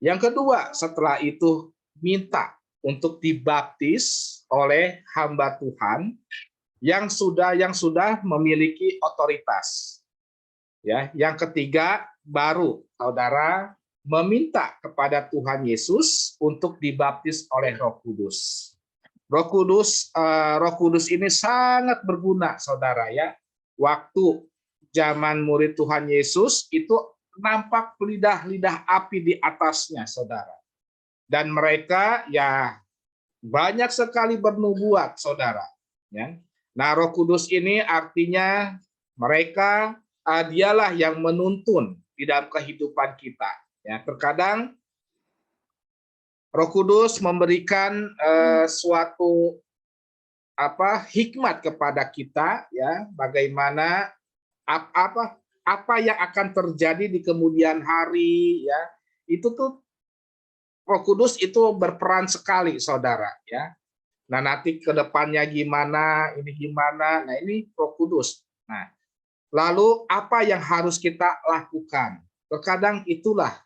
Yang kedua, setelah itu minta untuk dibaptis oleh hamba Tuhan yang sudah memiliki otoritas. Ya, yang ketiga baru saudara meminta kepada Tuhan Yesus untuk dibaptis oleh Roh Kudus. Roh Kudus ini sangat berguna, saudara, ya. Waktu zaman murid Tuhan Yesus itu nampak lidah-lidah api di atasnya, saudara. Dan mereka ya banyak sekali bernubuat, saudara. Ya. Nah, Roh Kudus ini artinya mereka dialah yang menuntun di dalam kehidupan kita. Ya, terkadang Roh Kudus memberikan suatu hikmat kepada kita, ya, bagaimana apa yang akan terjadi di kemudian hari, ya. Itu tuh Roh Kudus itu berperan sekali, saudara, ya. Nah, nanti ke depannya gimana, ini gimana, nah ini Roh Kudus. Nah, lalu apa yang harus kita lakukan? Terkadang itulah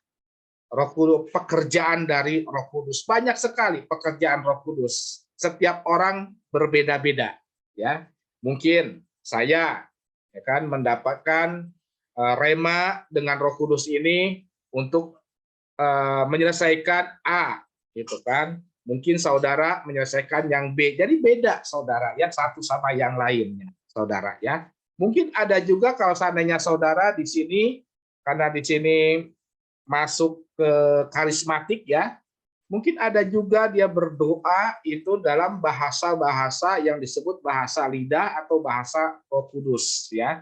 Roh Kudus, pekerjaan dari Roh Kudus. Banyak sekali pekerjaan Roh Kudus. Setiap orang berbeda-beda, ya. Mungkin saya, ya kan, mendapatkan rema dengan Roh Kudus ini untuk menyelesaikan A, gitu kan. Mungkin saudara menyelesaikan yang B. Jadi beda, saudara, ya, satu sama yang lainnya, saudara, ya. Mungkin ada juga kalau seandainya saudara di sini, karena di sini masuk ke karismatik, ya. Mungkin ada juga dia berdoa itu dalam bahasa-bahasa yang disebut bahasa lidah atau bahasa Roh Kudus, ya.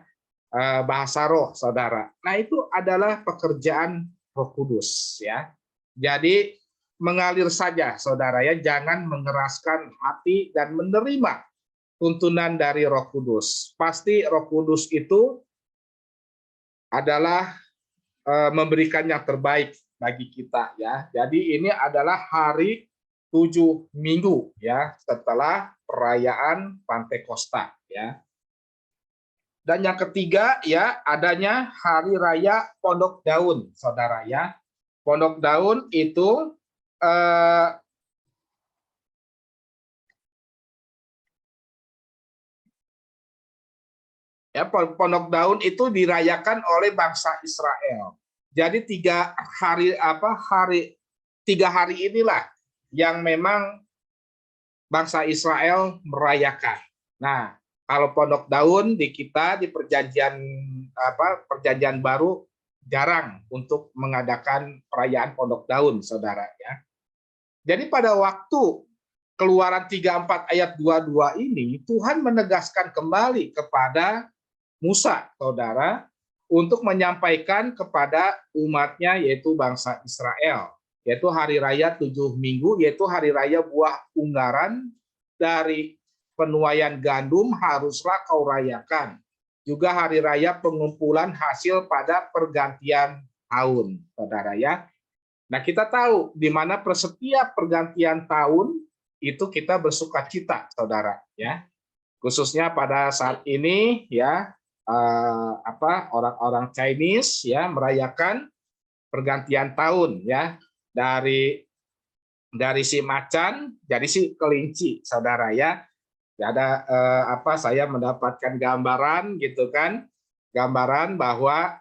Bahasa roh, saudara. Nah, itu adalah pekerjaan Roh Kudus, ya. Jadi mengalir saja, saudara, ya, jangan mengeraskan hati dan menerima tuntunan dari Roh Kudus. Pasti Roh Kudus itu adalah memberikan yang terbaik bagi kita, ya. Jadi ini adalah hari 7 minggu, ya, setelah perayaan Pantekosta, ya. Dan yang ketiga, ya, adanya hari raya Pondok Daun, saudara, ya. Pondok Daun itu Pondok Daun itu dirayakan oleh bangsa Israel. Jadi 3 hari inilah yang memang bangsa Israel merayakan. Nah, Kalau Pondok Daun di kita di perjanjian baru jarang untuk mengadakan perayaan Pondok Daun, saudara ya. Jadi pada waktu Keluaran 34 ayat 22 ini, Tuhan menegaskan kembali kepada Musa, saudara, untuk menyampaikan kepada umatnya, yaitu bangsa Israel, yaitu hari raya 7 minggu, yaitu hari raya buah unggaran dari penuaian gandum haruslah kau rayakan. Juga hari raya pengumpulan hasil pada pergantian tahun, saudara ya. Nah, kita tahu di mana setiap pergantian tahun itu kita bersukacita, saudara ya. Khususnya pada saat ini ya, orang-orang Chinese ya merayakan pergantian tahun ya, dari si macan jadi si kelinci, saudara ya. Ada saya mendapatkan gambaran gitu kan, gambaran bahwa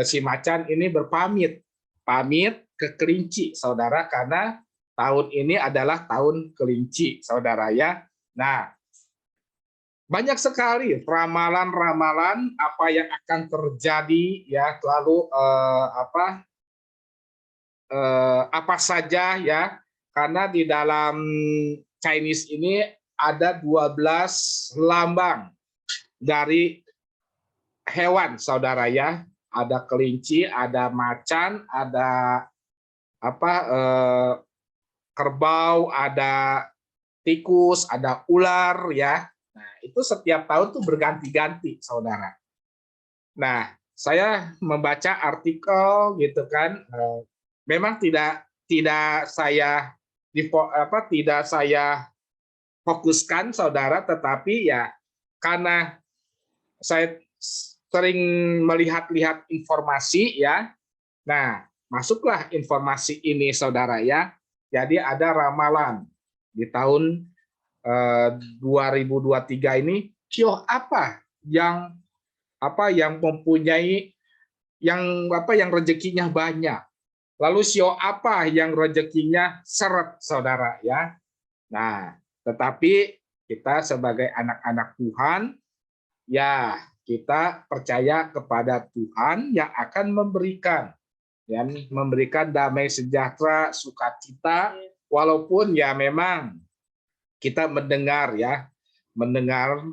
si macan ini pamit ke kelinci, saudara, karena tahun ini adalah tahun kelinci, saudara ya. Nah, banyak sekali ramalan-ramalan apa yang akan terjadi ya, lalu apa saja ya, karena di dalam Chinese ini ada 12 lambang dari hewan, saudara ya. Ada kelinci, ada macan, ada kerbau, ada tikus, ada ular ya. Nah, itu setiap tahun tuh berganti-ganti, saudara. Nah, saya membaca artikel gitu kan, memang tidak saya fokuskan, saudara, tetapi ya karena saya sering melihat-lihat informasi ya. Nah, masuklah informasi ini, saudara ya. Jadi ada ramalan di tahun 2023 ini, sio apa yang mempunyai yang rezekinya banyak. Lalu sio apa yang rezekinya seret, saudara ya. Nah, tetapi kita sebagai anak-anak Tuhan ya, kita percaya kepada Tuhan yang akan memberikan damai sejahtera, sukacita, walaupun ya memang kita mendengar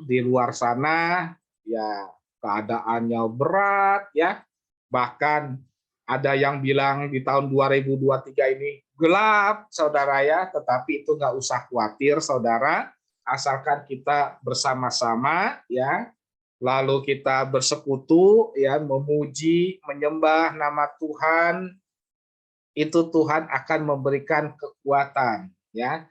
di luar sana ya keadaannya berat ya, bahkan ada yang bilang di tahun 2023 ini gelap, saudara ya, tetapi itu nggak usah khawatir, saudara, asalkan kita bersama-sama ya, lalu kita bersekutu ya, memuji, menyembah nama Tuhan, itu Tuhan akan memberikan kekuatan ya.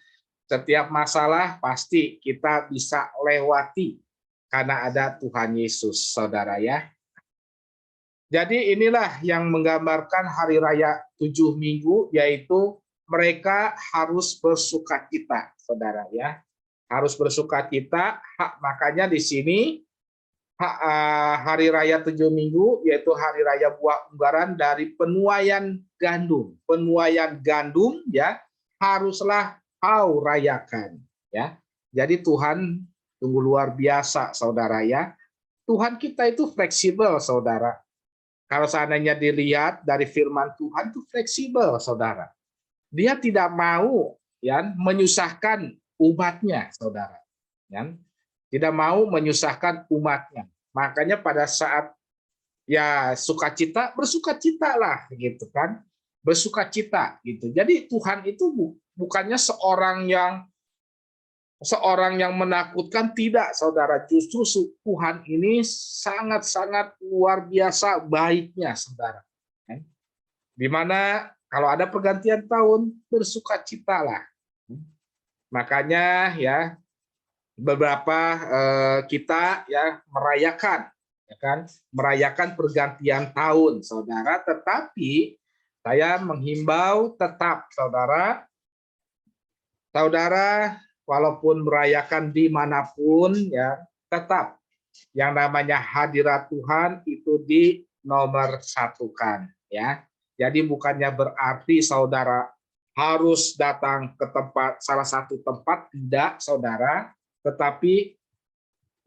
Setiap masalah pasti kita bisa lewati karena ada Tuhan Yesus, saudara ya. Jadi inilah yang menggambarkan hari raya 7 minggu, yaitu mereka harus bersukacita, saudara ya. Harus bersukacita, makanya di sini hari raya 7 minggu, yaitu hari raya buah unggaran dari penuaian gandum. Penuaian gandum ya haruslah kau rayakan ya. Jadi Tuhan tunggu luar biasa, saudara ya. Tuhan kita itu fleksibel, saudara. Kalau seandainya dilihat dari firman Tuhan itu fleksibel, saudara. Dia tidak mau ya menyusahkan umatnya, saudara. Ya. Tidak mau menyusahkan umatnya. Makanya pada saat ya sukacita, bersukacitalah gitu kan. Bersukacita gitu. Jadi Tuhan itu bukannya seorang yang menakutkan, tidak, saudara. Justru Tuhan ini sangat-sangat luar biasa baiknya, saudara. Di mana kalau ada pergantian tahun, bersukacitalah. Makanya ya beberapa kita ya merayakan, ya kan, merayakan pergantian tahun, saudara. Tetapi saya menghimbau tetap, saudara, walaupun merayakan dimanapun ya, tetap yang namanya hadirat Tuhan itu dinomor satukan ya. Jadi bukannya berarti saudara harus datang ke salah satu tempat, tidak, saudara, tetapi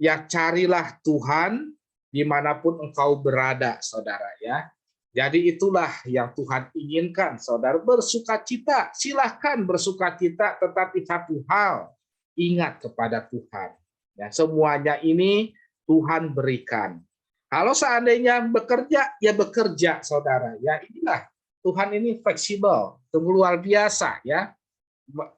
ya carilah Tuhan dimanapun engkau berada, saudara ya. Jadi itulah yang Tuhan inginkan, saudara. Bersukacita, silahkan bersukacita, tetapi satu hal, ingat kepada Tuhan. Ya, semuanya ini Tuhan berikan. Kalau seandainya bekerja, ya bekerja, saudara. Ya, inilah Tuhan ini fleksibel, sungguh luar biasa ya.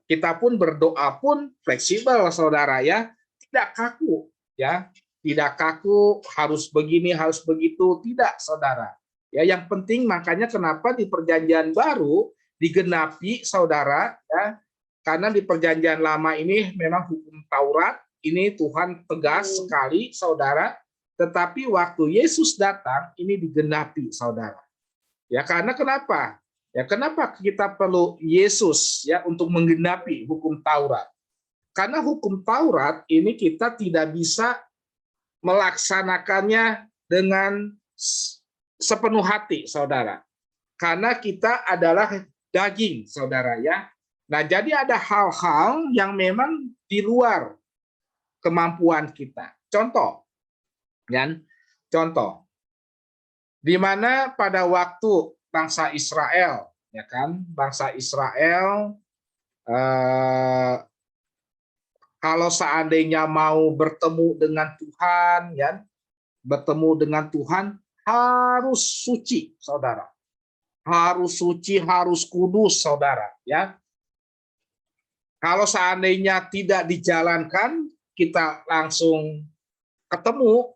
Kita pun berdoa pun fleksibel, saudara ya, tidak kaku ya, tidak kaku harus begini harus begitu, tidak, saudara. Ya, yang penting makanya kenapa di Perjanjian Baru digenapi, saudara ya, karena di Perjanjian Lama ini memang hukum Taurat ini Tuhan tegas sekali, saudara. Tetapi waktu Yesus datang ini digenapi, saudara. Ya, karena kenapa? Ya, kenapa kita perlu Yesus ya untuk menggenapi hukum Taurat? Karena hukum Taurat ini kita tidak bisa melaksanakannya dengan sepenuh hati, saudara. Karena kita adalah daging, saudara ya. Nah, jadi ada hal-hal yang memang di luar kemampuan kita. Contoh, kan? Contoh, di mana pada waktu bangsa Israel, ya kan, bangsa Israel kalau seandainya mau bertemu dengan Tuhan, ya, bertemu dengan Tuhan harus suci, saudara, harus suci, harus kudus, saudara, ya. Kalau seandainya tidak dijalankan, kita langsung ketemu,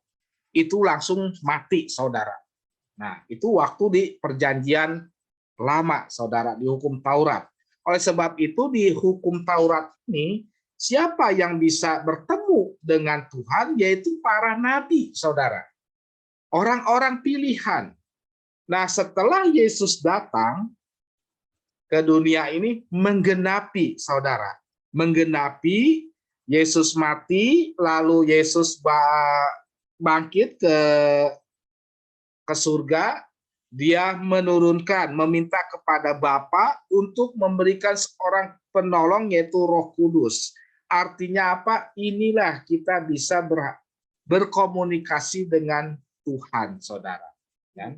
itu langsung mati, saudara. Nah, itu waktu di Perjanjian Lama, saudara, di hukum Taurat. Oleh sebab itu, di hukum Taurat ini, siapa yang bisa bertemu dengan Tuhan, yaitu para nabi, saudara. Orang-orang pilihan. Nah, setelah Yesus datang ke dunia ini, menggenapi, saudara. Menggenapi, Yesus mati, lalu Yesus bangkit ke surga, dia menurunkan, meminta kepada Bapa untuk memberikan seorang penolong, yaitu Roh Kudus. Artinya apa? Inilah kita bisa berkomunikasi dengan Tuhan, saudara. Ya.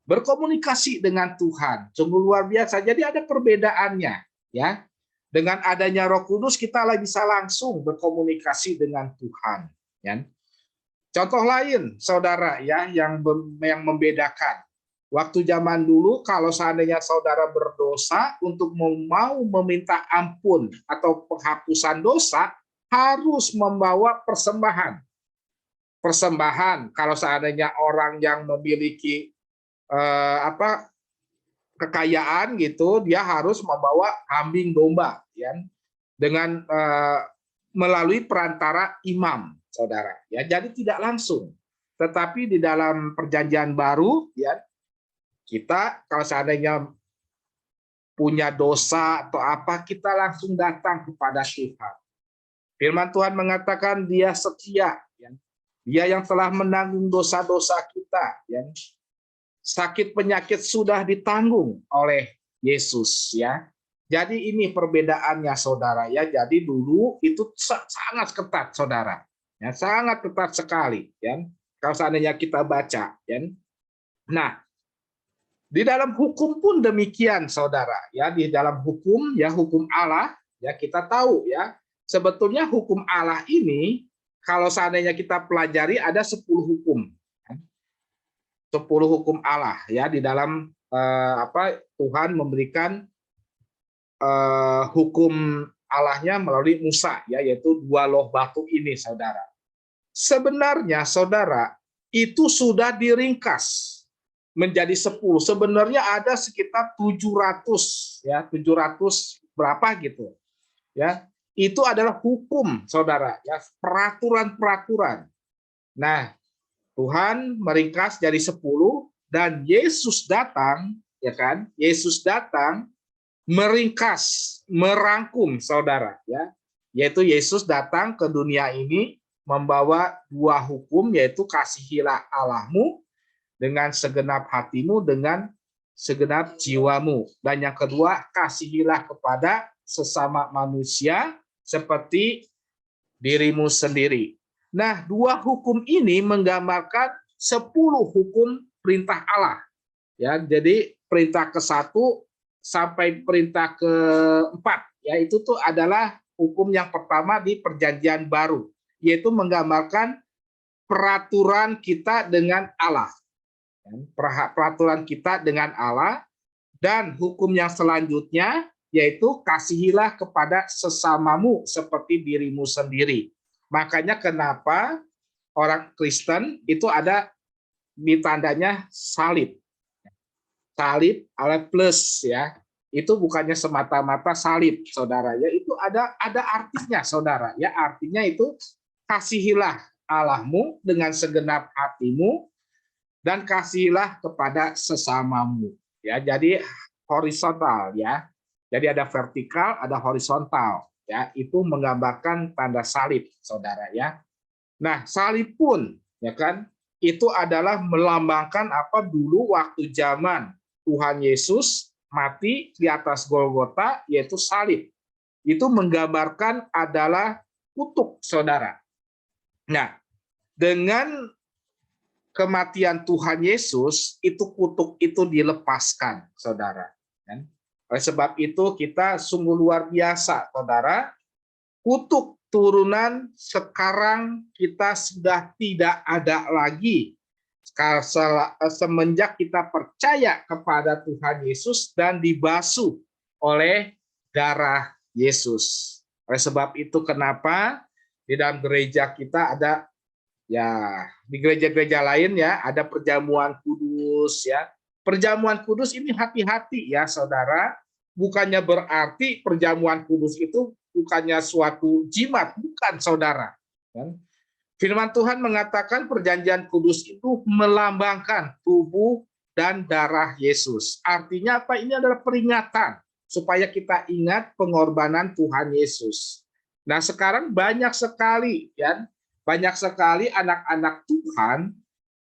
Berkomunikasi dengan Tuhan, sungguh luar biasa. Jadi ada perbedaannya, ya. Dengan adanya Roh Kudus kita bisa langsung berkomunikasi dengan Tuhan. Ya. Contoh lain, saudara, ya, yang membedakan. Waktu zaman dulu, kalau seandainya saudara berdosa, untuk mau meminta ampun atau penghapusan dosa, harus membawa persembahan. Persembahan, kalau seandainya orang yang memiliki kekayaan gitu, dia harus membawa kambing domba, ya, dengan melalui perantara imam, saudara. Ya, jadi tidak langsung. Tetapi di dalam Perjanjian Baru, ya, kita kalau seandainya punya dosa atau apa, kita langsung datang kepada Tuhan. Firman Tuhan mengatakan dia setia, ya. Dia yang telah menanggung dosa-dosa kita, ya. Sakit penyakit sudah ditanggung oleh Yesus, ya. Jadi ini perbedaannya, saudara, ya. Jadi dulu itu sangat ketat, saudara. Ya, sangat ketat sekali, ya. Kalau seandainya kita baca, ya. Nah, di dalam hukum pun demikian, saudara, ya. Di dalam hukum, ya, hukum Allah, ya, kita tahu, ya, sebetulnya hukum Allah ini kalau seandainya kita pelajari ada 10 hukum. 10 hukum Allah, ya, di dalam Tuhan memberikan hukum Allahnya melalui Musa, ya, yaitu 2 loh batu ini, saudara. Sebenarnya, saudara, itu sudah diringkas menjadi 10. Sebenarnya ada sekitar 700, ya, 700 berapa gitu, ya. Itu adalah hukum, saudara, ya, peraturan-peraturan. Nah, Tuhan meringkas jadi 10 dan Yesus datang, ya kan? Yesus datang meringkas, merangkum, saudara, ya. Yaitu Yesus datang ke dunia ini membawa 2 hukum, yaitu kasihilah Allahmu dengan segenap hatimu, dengan segenap jiwamu. Dan yang kedua, kasihilah kepada sesama manusia seperti dirimu sendiri. Nah, 2 hukum ini menggambarkan 10 hukum perintah Allah. Ya, jadi perintah ke-1 sampai perintah ke-4 ya, itu tuh adalah hukum yang pertama di Perjanjian Baru, yaitu menggambarkan peraturan kita dengan Allah. Peraturan kita dengan Allah. Dan hukum yang selanjutnya yaitu kasihilah kepada sesamamu seperti dirimu sendiri. Makanya kenapa orang Kristen itu ada di tandanya salib. Salib ala plus ya. Itu bukannya semata-mata salib, saudara ya. Itu ada artinya, saudara ya. Artinya itu kasihilah Allahmu dengan segenap hatimu dan kasihilah kepada sesamamu. Ya, jadi horizontal ya. Jadi ada vertikal, ada horizontal ya. Itu menggambarkan tanda salib, saudara ya. Nah, salib pun ya kan itu adalah melambangkan apa dulu waktu zaman Tuhan Yesus mati di atas Golgota, yaitu salib. Itu menggambarkan adalah kutuk, saudara. Nah, dengan kematian Tuhan Yesus, itu kutuk itu dilepaskan, saudara. Oleh sebab itu kita sungguh luar biasa, saudara. Kutuk turunan sekarang kita sudah tidak ada lagi. Semenjak kita percaya kepada Tuhan Yesus dan dibasuh oleh darah Yesus. Oleh sebab itu kenapa di dalam gereja kita ada, ya di gereja-gereja lain ya, ada perjamuan kudus ya. Perjamuan kudus ini hati-hati ya saudara, bukannya berarti perjamuan kudus itu bukannya suatu jimat, bukan saudara. Firman Tuhan mengatakan perjanjian kudus itu melambangkan tubuh dan darah Yesus. Artinya apa? Ini adalah peringatan supaya kita ingat pengorbanan Tuhan Yesus. Nah sekarang banyak sekali ya, banyak sekali anak-anak Tuhan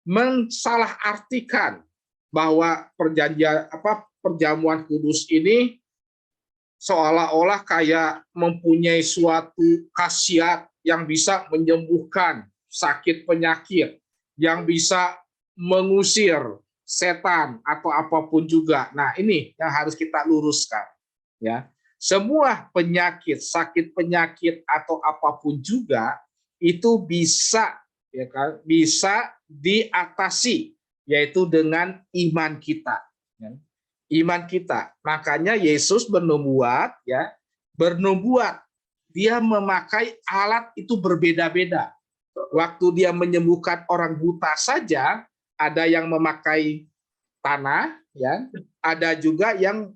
mensalahartikan bahwa perjamuan kudus ini seolah-olah kayak mempunyai suatu khasiat yang bisa menyembuhkan sakit penyakit, yang bisa mengusir setan atau apapun juga. Nah, ini yang harus kita luruskan ya. Semua penyakit, sakit penyakit atau apapun juga itu bisa ya kan, bisa diatasi yaitu dengan iman kita. Iman kita. Makanya Yesus bernubuat ya, bernubuat dia memakai alat itu berbeda-beda. Waktu dia menyembuhkan orang buta saja, ada yang memakai tanah ya, ada juga yang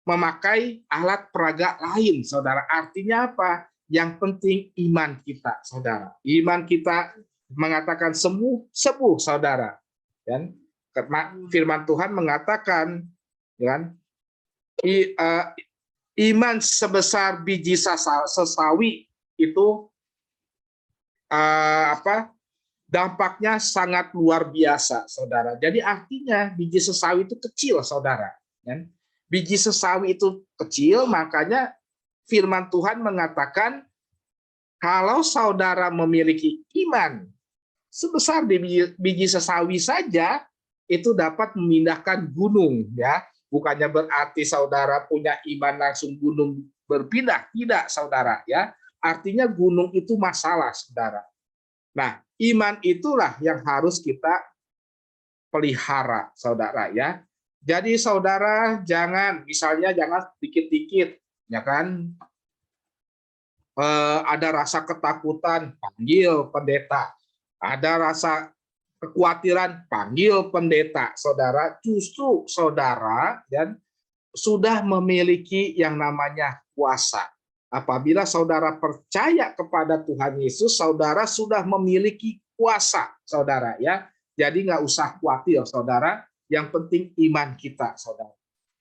memakai alat peraga lain, saudara. Artinya apa? Yang penting iman kita, saudara. Iman kita mengatakan sembuh, saudara. Dan firman Tuhan mengatakan, kan, iman sebesar biji sesawi itu dampaknya sangat luar biasa, saudara. Jadi artinya biji sesawi itu kecil, saudara. Biji sesawi itu kecil, makanya firman Tuhan mengatakan kalau saudara memiliki iman sebesar biji sesawi saja, itu dapat memindahkan gunung, ya. Bukannya berarti saudara punya iman langsung gunung berpindah, tidak, saudara, ya. Artinya gunung itu masalah, saudara. Nah, iman itulah yang harus kita pelihara, saudara, ya. Jadi saudara jangan dikit-dikit, ya kan? Ada rasa ketakutan, panggil pendeta. Ada rasa kekhawatiran, panggil pendeta. Saudara, justru saudara dan sudah memiliki yang namanya kuasa. Apabila saudara percaya kepada Tuhan Yesus, saudara sudah memiliki kuasa, saudara, ya. Jadi nggak usah khawatir, saudara. Yang penting iman kita, saudara.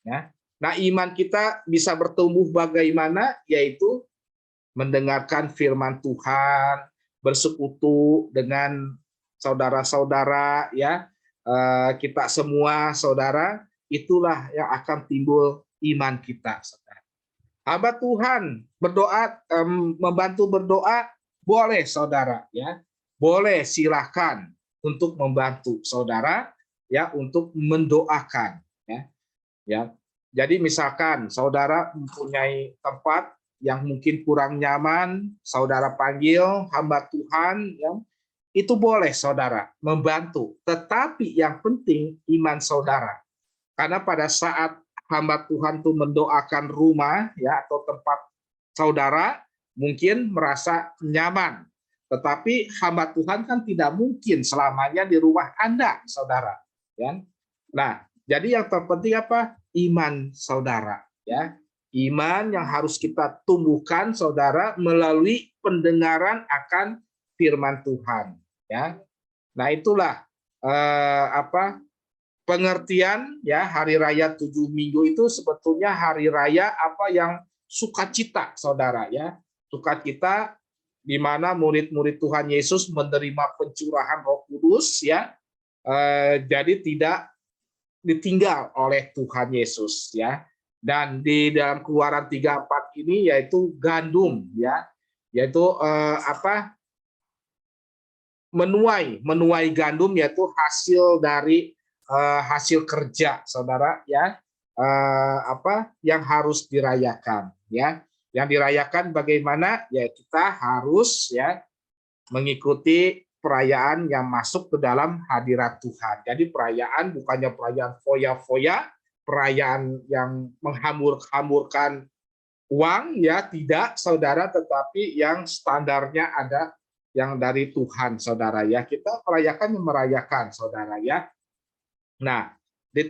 Ya. Nah, iman kita bisa bertumbuh bagaimana? Yaitu mendengarkan firman Tuhan, bersekutu dengan saudara-saudara, ya, kita semua, saudara, itulah yang akan timbul iman kita, saudara. Hamba Tuhan berdoa, membantu berdoa, boleh, saudara, ya. boleh silahkan untuk membantu saudara ya untuk mendoakan ya. Jadi misalkan saudara mempunyai tempat yang mungkin kurang nyaman, saudara panggil hamba Tuhan ya, itu boleh saudara membantu. Tetapi yang penting iman saudara. Karena pada saat hamba Tuhan itu mendoakan rumah ya atau tempat saudara mungkin merasa nyaman. Tetapi hamba Tuhan kan tidak mungkin selamanya di rumah Anda, saudara. Ya. Nah, jadi yang terpenting apa? Iman saudara. Ya, iman yang harus kita tumbuhkan, saudara, melalui pendengaran akan firman Tuhan. Ya, nah itulah pengertian ya hari raya 7 minggu itu sebetulnya hari raya apa yang sukacita, saudara ya, sukacita di mana murid-murid Tuhan Yesus menerima pencurahan Roh Kudus ya, jadi tidak ditinggal oleh Tuhan Yesus ya. Dan di dalam Keluaran 3:4 ini yaitu gandum ya, yaitu menuai gandum yaitu hasil dari hasil kerja saudara ya, yang harus dirayakan ya. Yang dirayakan bagaimana ya, kita harus ya mengikuti perayaan yang masuk ke dalam hadirat Tuhan. Jadi perayaan bukannya perayaan foya-foya, perayaan yang menghambur-hamburkan uang ya, tidak saudara, tetapi yang standarnya ada yang dari Tuhan saudara ya. Kita merayakan saudara ya. Nah, di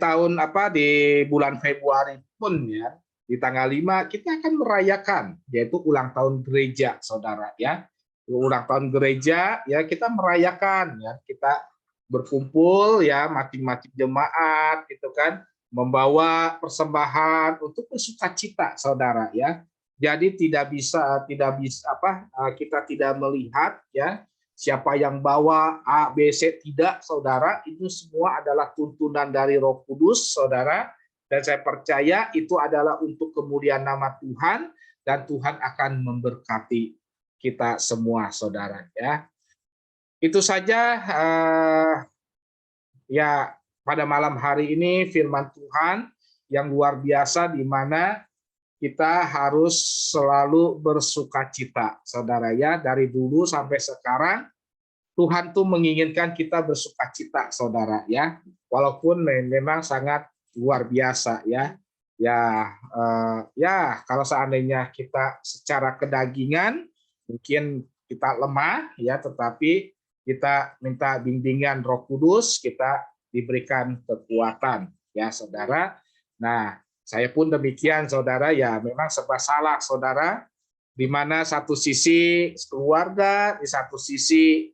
bulan Februari pun ya, di tanggal 5 kita akan merayakan yaitu ulang tahun gereja saudara ya. Ulang tahun gereja ya, kita merayakan ya, kita berkumpul ya masing-masing jemaat gitu kan, membawa persembahan untuk bersukacita saudara ya. Jadi kita tidak melihat ya siapa yang bawa A, B, C, tidak saudara, itu semua adalah tuntunan dari Roh Kudus saudara, dan saya percaya itu adalah untuk kemuliaan nama Tuhan, dan Tuhan akan memberkati kita semua saudara ya. Itu saja ya pada malam hari ini firman Tuhan yang luar biasa di mana kita harus selalu bersukacita saudara ya. Dari dulu sampai sekarang Tuhan tuh menginginkan kita bersukacita saudara ya, walaupun memang sangat luar biasa ya. Ya kalau seandainya kita secara kedagingan mungkin kita lemah ya, tetapi kita minta bimbingan Roh Kudus, kita diberikan kekuatan ya saudara. Nah, saya pun demikian saudara ya, memang serba salah saudara, di mana satu sisi keluarga, di satu sisi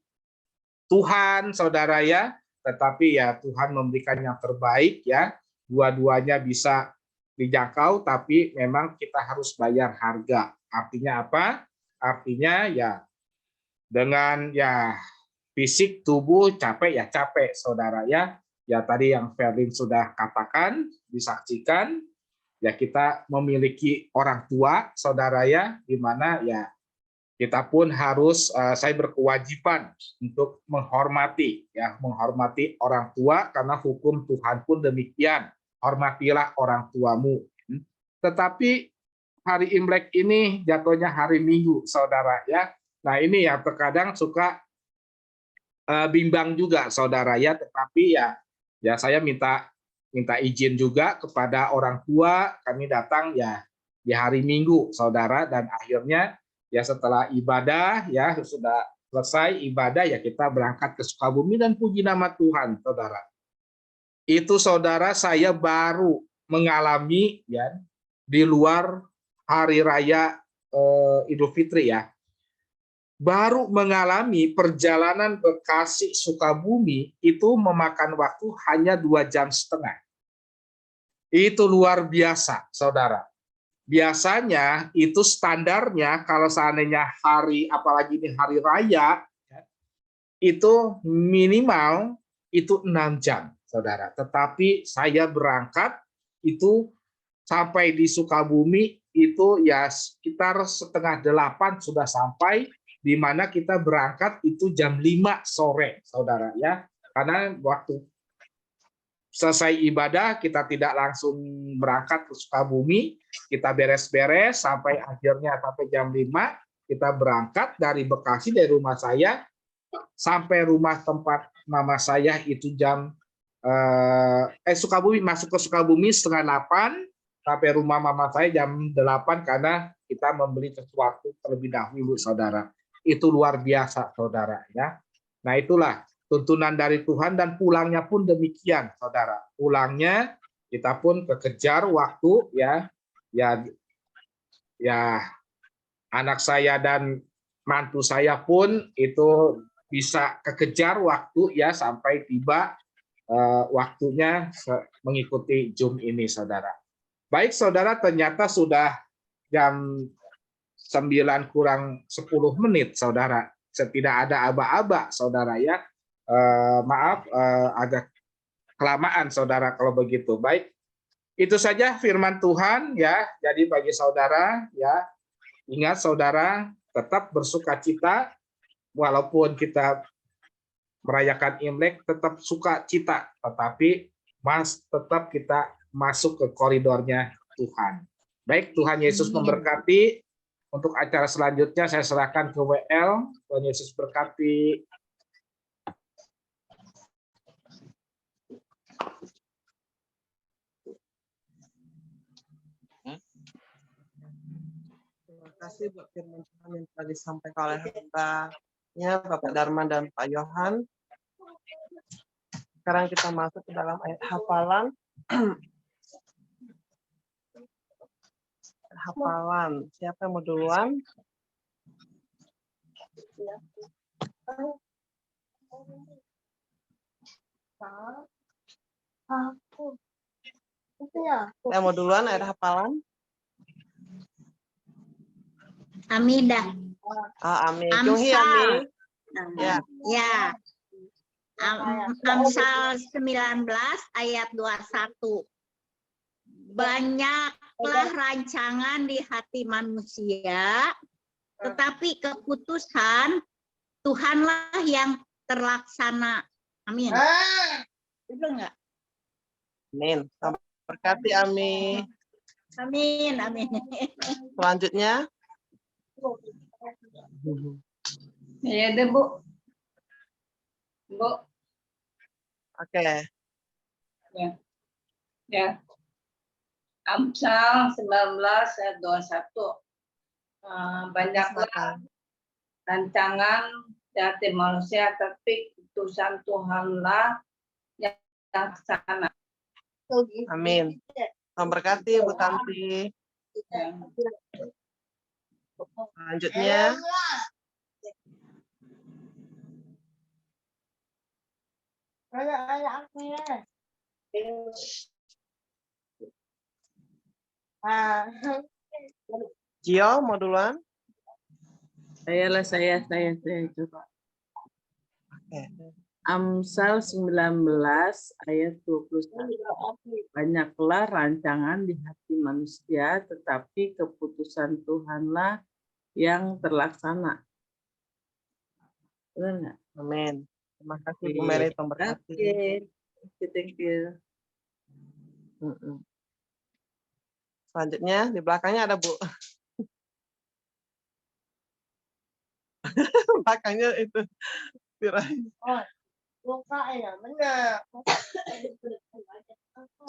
Tuhan saudara ya, tetapi ya Tuhan memberikan yang terbaik ya, dua-duanya bisa dijangkau, tapi memang kita harus bayar harga. Artinya apa? Artinya ya dengan ya fisik tubuh capek ya capek saudara ya. Ya tadi yang Ferlin sudah katakan, disaksikan ya, kita memiliki orang tua saudara ya, di mana ya kita pun harus saya berkewajiban untuk menghormati orang tua, karena hukum Tuhan pun demikian, hormatilah orang tuamu. Tetapi hari Imlek ini jatuhnya hari Minggu saudara ya. Nah ini yang terkadang suka bimbang juga saudara ya, tetapi ya saya minta izin juga kepada orang tua, kami datang ya di hari Minggu saudara, dan akhirnya ya setelah ibadah ya sudah selesai ibadah ya kita berangkat ke Sukabumi, dan puji nama Tuhan saudara. Itu saudara saya baru mengalami ya di luar hari raya Idul Fitri ya, baru mengalami perjalanan Bekasi Sukabumi itu memakan waktu hanya 2,5 jam. Itu luar biasa saudara. Biasanya itu standarnya kalau seandainya apalagi ini hari raya itu minimal itu 6 jam saudara. Tetapi saya berangkat itu sampai di Sukabumi itu ya sekitar 7:30 sudah sampai, di mana kita berangkat itu jam 5 sore, saudara ya. Karena waktu selesai ibadah kita tidak langsung berangkat ke Sukabumi, kita beres-beres sampai akhirnya sampai jam 5 kita berangkat dari Bekasi, dari rumah saya sampai rumah tempat mama saya itu jam Sukabumi, masuk ke Sukabumi setengah 8, sampai rumah mama saya jam 8 karena kita membeli sesuatu terlebih dahulu, saudara. Itu luar biasa, saudara ya. Nah, itulah tuntunan dari Tuhan, dan pulangnya pun demikian, saudara. Pulangnya kita pun kekejar waktu ya anak saya dan mantu saya pun itu bisa kekejar waktu ya sampai tiba waktunya mengikuti Zoom ini, saudara. Baik, saudara, ternyata sudah jam 9 kurang 10 menit, saudara. Tidak ada aba-aba, saudara ya. Maaf, agak kelamaan, saudara, kalau begitu. Baik, itu saja firman Tuhan ya. Jadi bagi saudara ya, ingat saudara, tetap bersukacita walaupun kita merayakan Imlek, tetap sukacita, tetapi tetap kita masuk ke koridornya Tuhan. Baik, Tuhan Yesus memberkati. Untuk acara selanjutnya saya serahkan ke WL. Tuhan Yesus berkati. Terima kasih buat firman Tuhan yang telah disampaikan oleh hamba-Nya Bapak Darman dan Pak Yohan. Sekarang kita masuk ke dalam ayat hafalan. Hafalan. Siapa yang mau duluan? Yang mau duluan ayat hafalan? Amidah. Amin. Kyunghi, Amin. Ya. Ya. Amsal 19 ayat 21. Banyaklah rancangan di hati manusia, tetapi keputusan Tuhanlah yang terlaksana. Amin. Betul nggak? Amin. Berkati, Amin. Amin, amin. Selanjutnya. Ya deh, Bu. Bu. Oke. Ya. Amsal 19 ayat 21. Banyaklah rancangan di hati manusia, tapi keputusan Tuhanlah yang terlaksana. Amin. Memberkati Bu Tanti. Selanjutnya. Gio, mau duluan? Saya coba. Oke. Amsal 19 ayat 21. Banyaklah rancangan di hati manusia, tetapi keputusan Tuhanlah yang terlaksana. Benar nggak? Amin. Terima kasih Bu Mary, memberkati. Thank you. Selanjutnya di belakangnya ada Bu. Belakangnya itu.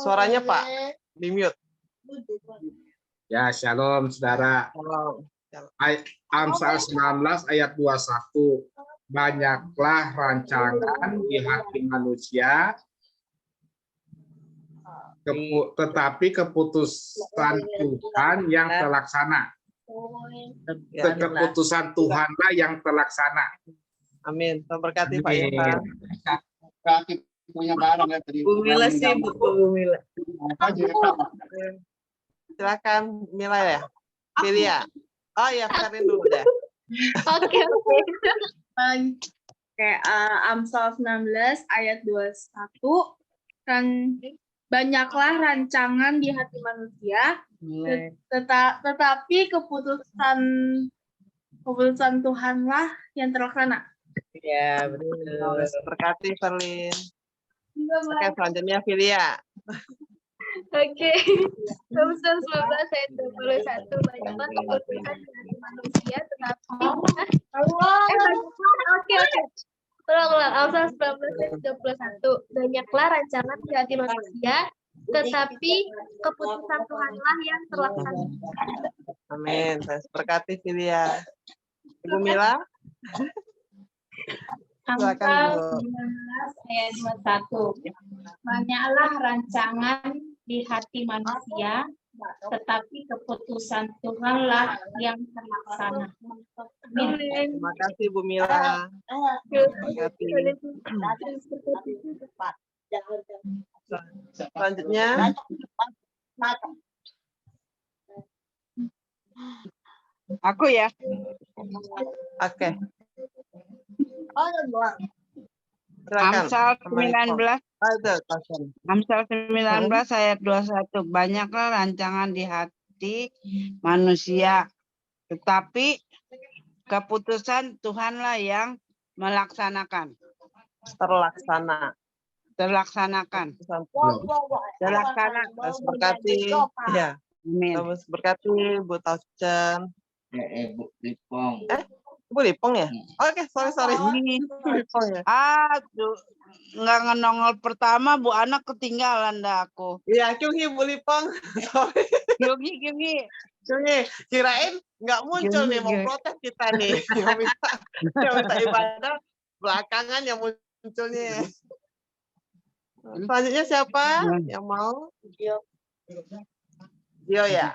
Suaranya Pak, di mute. Ya, shalom saudara. Amsal 19 ayat 21. Banyaklah rancangan di hati manusia, tetapi keputusan Tuhan yang terlaksana. Keputusan Tuhanlah yang terlaksana. Amin. Memberkati Pak Yohan. Bu Mila sih, Bu Mila. Silakan Mila ya. Pilih ya. Oh ya, Karin dulu deh. Oke. Amsal 19 ayat 21. Banyaklah rancangan di hati manusia, tetapi keputusan keputusan Tuhanlah yang terlaksana. Ya, betul. Berkati Ferlin. Oke, selanjutnya Filia. Oke. Amsal 19 ayat 21. Banyaklah keputusan dari manusia, tetapi oke. Ulang. Amsal 19 ayat 21. Banyaklah rancangan di hati manusia, tetapi keputusan Tuhanlah yang terlaksana. Amin. Berkati Filia. Ibu Mila. Silakan, Amsal Bu. 19 ayat 21. Banyaklah rancangan di hati manusia, tetapi keputusan Tuhanlah yang terlaksana. Amin. Terima kasih Bu Mila. Berkati. Selanjutnya Aku ya. oke. Silakan. Amsal Teman 19 Ada, Tasya. Amsal 19 ayat 21. Banyaklah rancangan di hati manusia, tetapi keputusan Tuhanlah yang melaksanakan. Terlaksanakan. Terlaksana. Terus berkati. Ya. Amin. Terus berkati Bu Tauchen. Bu Lipong. Bu Lipong ya? Oke, sorry. Bu Lipong ya. Tuh, nggak ngenongol pertama, Bu Anak ketinggalan dah aku. Iya, Kyunghi Bu Lipong. Sorry. Yogi. Kyunghi, kirain nggak muncul nih, mau Kyunghi. protes kita nih. Yang minta ibadah belakangan yang munculnya. Selanjutnya siapa yang mau? Gio ya?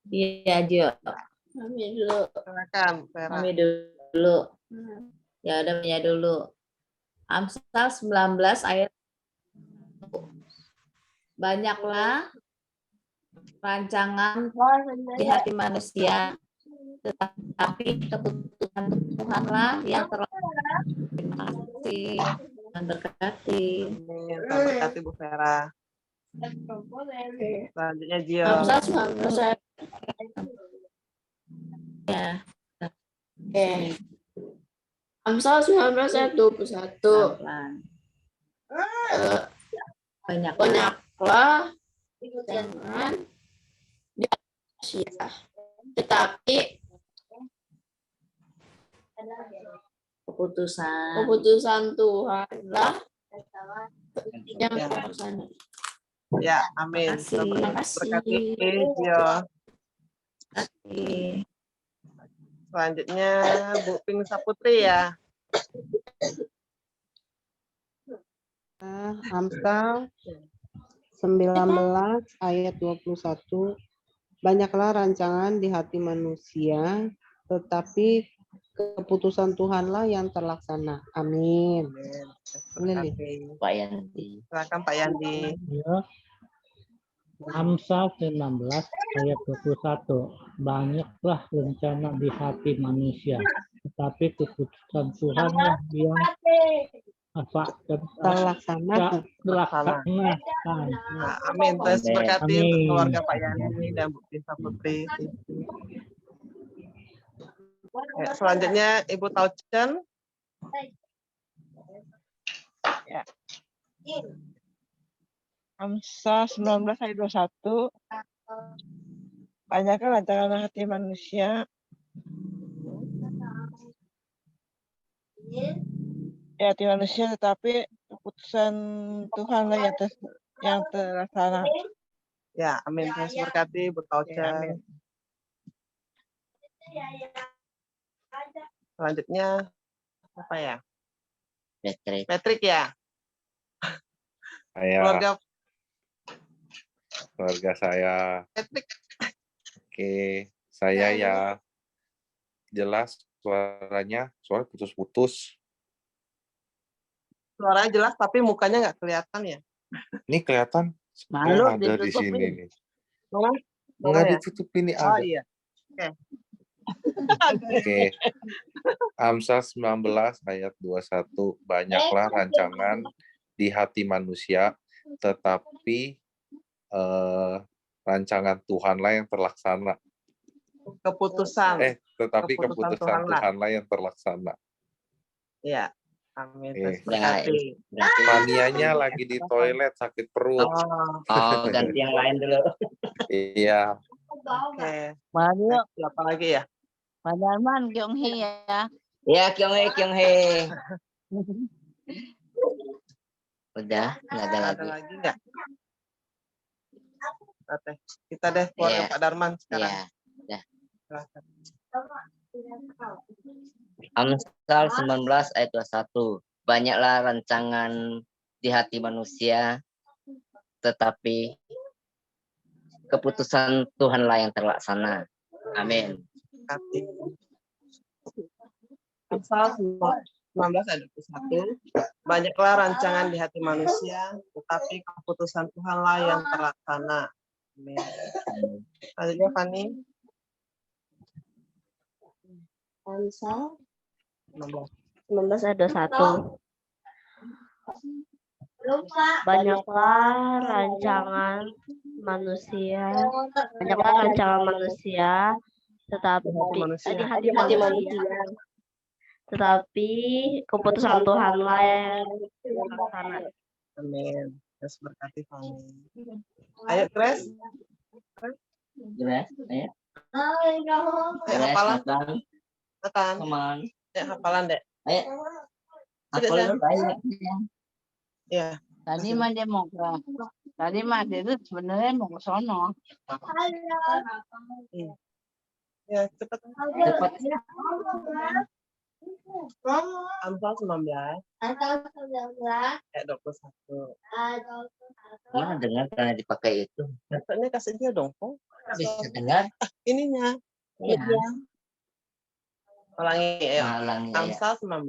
Iya, Jo. Mami dulu. Silakan, Vera. Mami dulu. Ya udah Mia dulu. Amsal 19 ayat 1. Banyaklah rancangan di hati manusia, tetapi keputusan Tuhanlah yang terlaksana. Terima kasih. Tuhan berkati. Amin. Tuhan berkati Bu Vera. Selanjutnya Gio. Amsal 19 ayat. Ya. Oke. Amsal 19 ayat 21. Banyaklah jangan di manusia, tetapi keputusan Tuhanlah yang terlaksana. Ya, amin. Terima kasih. Berkati Gio. Oke. Selanjutnya Bu Ping Saputri ya. Amsal 19 ayat 21. Banyaklah rancangan di hati manusia, tetapi keputusan Tuhanlah yang terlaksana. Amin. Lili. Pak Yandi. Silakan Pak Yandi. Ya. Amsal 19 ayat 21. Banyaklah rencana di hati manusia, tetapi keputusan Tuhanlah yang Terlaksana. terlaksana. Nah, amin. Terus berkati untuk keluarga Pak Yani dan Bu Ping Saputri. Ya, selanjutnya Ibu Tauchen. Ya. Amsal 19 ayat 21. Banyaklah rancangan hati manusia. Ya, hati manusia, tetapi keputusan Tuhanlah yang terlaksana. Ya, amin. Terus berkati Bu Tauchen. Selanjutnya apa ya? Patrick ya. Keluarga saya. Patrick. Oke, saya ya jelas suaranya putus-putus. Suaranya jelas tapi mukanya nggak kelihatan ya. Ini kelihatan Malu ada di ditutupin. sini nih. ya? Enggak ditutupin nih Oh ada. iya. Oke. Oke. Amsal 19 ayat 21. Banyaklah rancangan di hati manusia, tetapi rancangan Tuhanlah yang terlaksana. keputusan. Tetapi Keputusan keputusan Tuhan lah. Tuhanlah yang terlaksana. Ya, amin. Nih. Terus berkati. Fanianya lagi di toilet sakit perut. Oh, ganti yang lain dulu. Iya. Oke. Mario, Siapa lagi ya? Pak Darman, Kyunghi ya. Ya, Kyunghe. Udah, nggak ada Ada lagi. lagi nggak? Oke. Kita deh keluarga Iya. Pak Darman sekarang. Iya, udah. Silakan. Amsal 19 ayat 21. Banyaklah rancangan di hati manusia, tetapi keputusan Tuhanlah yang terlaksana. Amin. Berkati. Amsal 19 ayat 21. Banyaklah rancangan di hati manusia, tetapi keputusan Tuhanlah yang terlaksana. Amin. Selanjutnya Fani. Amsal 19. 19 ayat 21. Banyaklah rancangan manusia, tetapi di hati manusia, tetapi keputusan Tuhanlah yang terlaksana. Amin. Terus berkati Fani. Ayo Grace. Jelas, ya. Ayo hafalan. Nathan. Come on. Ayo hafalan dek. Ayo. Hafal lu banyak. Iya. Tadi mah dia mau ke, tadi mah dia tuh sebenarnya mau ke sono. Ya, cepat. Cepat. Amsal 19 ayat 21. Mana dengar karena dipakai itu? Maksudnya kasih dia dong, Pong. Bisa dengar? Ininya. Iya. Ulangi, ayo. Ulangi, ya. Amsal 19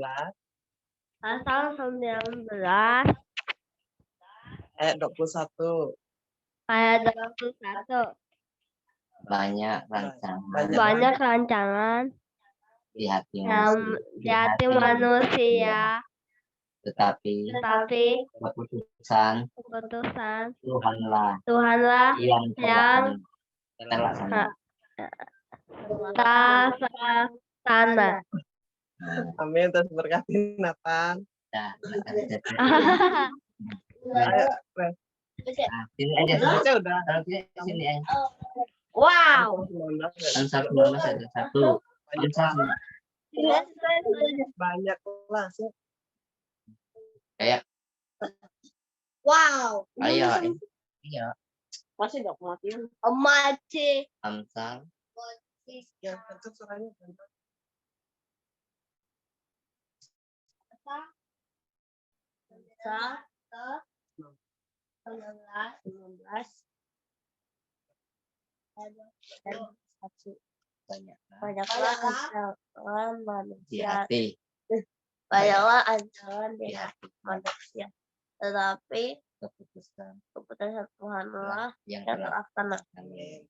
Amsal 19 ayat 21. ayat 21. Banyak rancangan Banyak rancangan di hati yang di hati manusia, tetapi keputusan Tuhanlah yang terlaksana. terlaksana. Amin. Terus berkati Nathan. Nah, Ayo, Grace. sini aja. Baca udah. Sini aja. Wow. Amsal 19 ayat 1. Banyak lah sih. Kayak Wow. ayo. Iya. Masih dong matiin. Mati. Amsal Ya, tentu suaranya. Banyaklah ancaman di manusia. hati. Banyaklah ancaman di hati manusia. Tetapi Keputusan keputusan Tuhanlah yang yang terlaksana. Amin.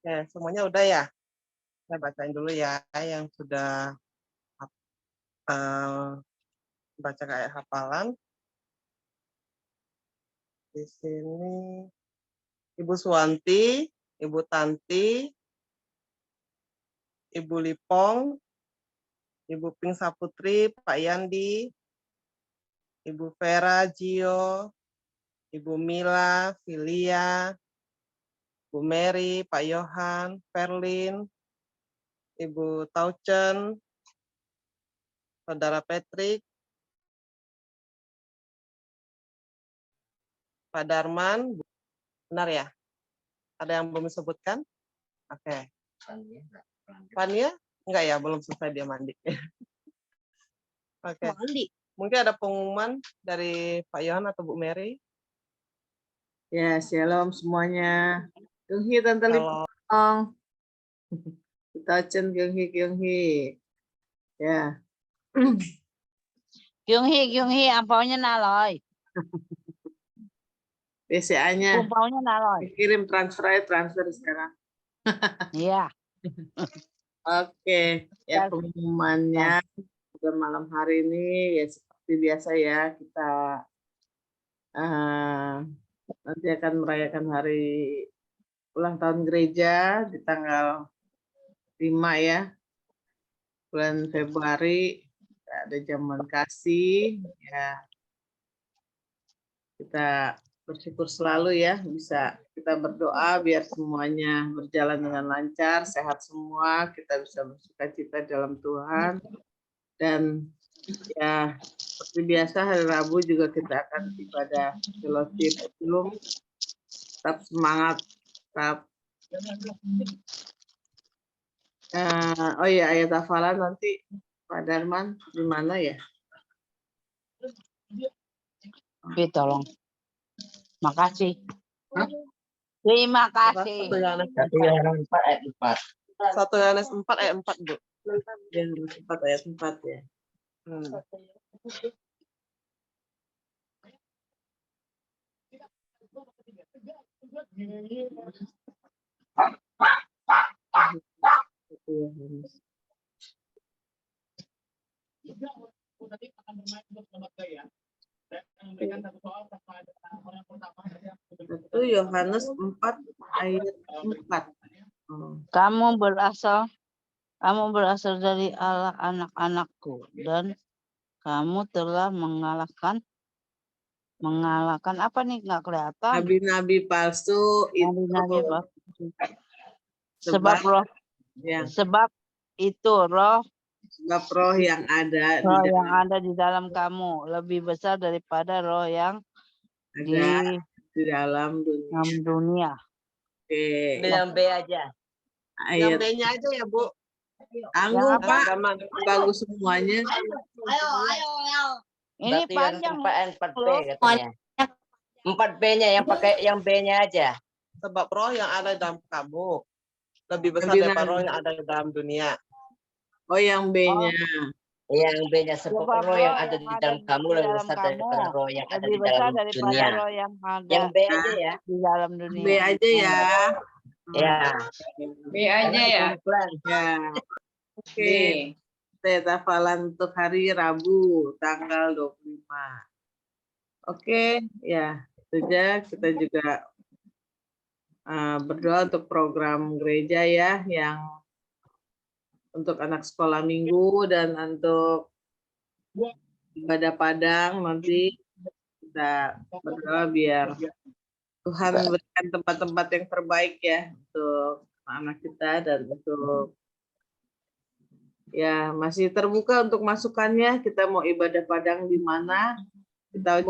Ya, semuanya udah ya. Saya bacain dulu ya yang sudah baca kayak hafalan. Di sini Ibu Suwanti, Ibu Tanti, Ibu Lipong, Ibu Ping Saputri, Pak Yandi, Ibu Vera, Gio, Ibu Mila, Filia, Bu Mary, Pak Yohan, Perlin, Ibu Tauchen, Saudara Patrick, Pak Darman, benar ya? Ada yang belum disebutkan? Oke. Fania? Enggak ya, belum selesai dia mandi. Oke. Mungkin ada pengumuman dari Pak Yohan atau Bu Mary? Ya, shalom semuanya. Kyunghi Tante Halo. Lipong. Kita Kyunghi. Ya. Kyunghi, ampaunya naloy. BCA-nya. Ampaunya naloy. Kirim transfer sekarang. Iya. Oke, ya pengumumannya pada malam hari ini ya seperti biasa ya kita nanti akan merayakan hari ulang tahun gereja di tanggal 5 ya, bulan Februari. Ada jamuan kasih ya. Kita bersyukur selalu ya, bisa kita berdoa biar semuanya berjalan dengan lancar, sehat semua, kita bisa bersukacita dalam Tuhan. Dan ya seperti biasa hari Rabu juga kita akan ibadah fellowship belum. Tetap semangat, tetap. Oh iya, ayat hafalan nanti Pak Darman di mana ya? Tolong. Makasih. Terima kasih. 1 Yohanes 4 ayat 4, Bu. Yang 4 ayat 4 ya. Itu Yohanes 4 ayat 4. Kamu berasal dari Allah anak-anakku, dan kamu telah mengalahkan apa nih, nggak kelihatan. Nabi-nabi palsu itu. Nabi-nabi palsu. Sebab itu roh yang ada di dalam kamu lebih besar daripada roh yang ada di dalam dunia. Oke. Dengan B aja. Yang B-nya aja ya, Bu. Anggu, Pak. Bagus semuanya. Ayo. Ini panjang. 4B katanya. 4B-nya yang pakai yang B-nya aja. Sebab roh yang ada dalam kamu lebih besar daripada roh yang ada di dalam dunia. Oh, yang B-nya. Yang B-nya sebab roh yang ada di dalam kamu lebih besar daripada roh yang ada di dalam dunia. Yang B aja ya. Di dalam dunia. B aja ya. Ya. B aja ya. Ya. Oke. Kita hafalan untuk hari Rabu tanggal 25. Oke, ya. Itu aja, kita juga berdoa untuk program gereja ya, yang untuk anak sekolah minggu dan untuk ibadah padang. Nanti kita berdoa biar Tuhan berikan tempat-tempat yang terbaik ya untuk anak kita, dan untuk ya masih terbuka untuk masukannya. Kita mau ibadah padang di mana? Kita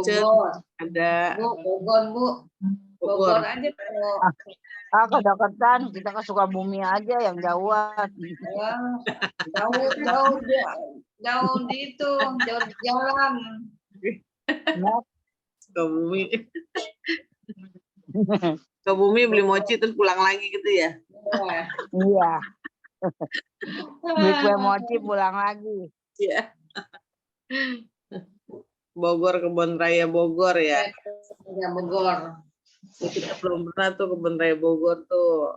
ada Bogor aja. Kedeketan, kita ke Sukabumi aja yang jauhan. Jauh di itu, jauh di jalan. Sukabumi beli mochi terus pulang lagi gitu ya? Iya. Beli kue mochi pulang lagi. Iya. Bogor, Kebun Raya Bogor ya. Ya, Bogor. Kita belum pernah tuh Kebun Raya Bogor tuh.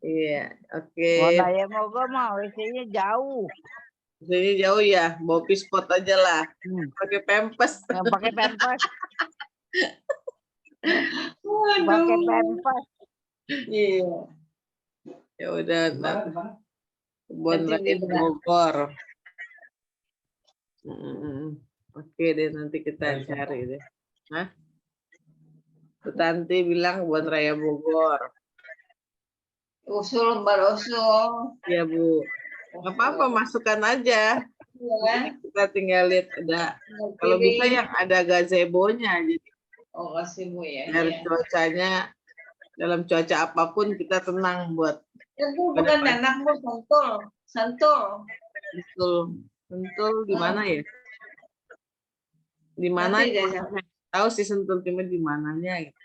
Iya, oke. Kebun Raya Bogor mah WC-nya jauh. WC-nya jauh ya, bawa pispot aja lah. Pakai pempes. Pakai pempes. Pakai pempes. Iya. Ya udah, Kebun Raya Bogor. Oke deh, nanti kita cari deh. Hah? Bu Tanti bilang Kebun Raya Bogor. Usul, usul. Ya Bu. Nggak apa-apa, masukkan aja. Ya. Kita tinggal lihat ada. Kalau bisa yang ada gazebo-nya. Jadi, gazebo ya. Dari cuacanya, dalam cuaca apapun kita tenang buat. Itu bukan anak Bu, Sentul. Sentul di mana ya? Di mana? Tahu sih Sentul Timur di mananya gitu.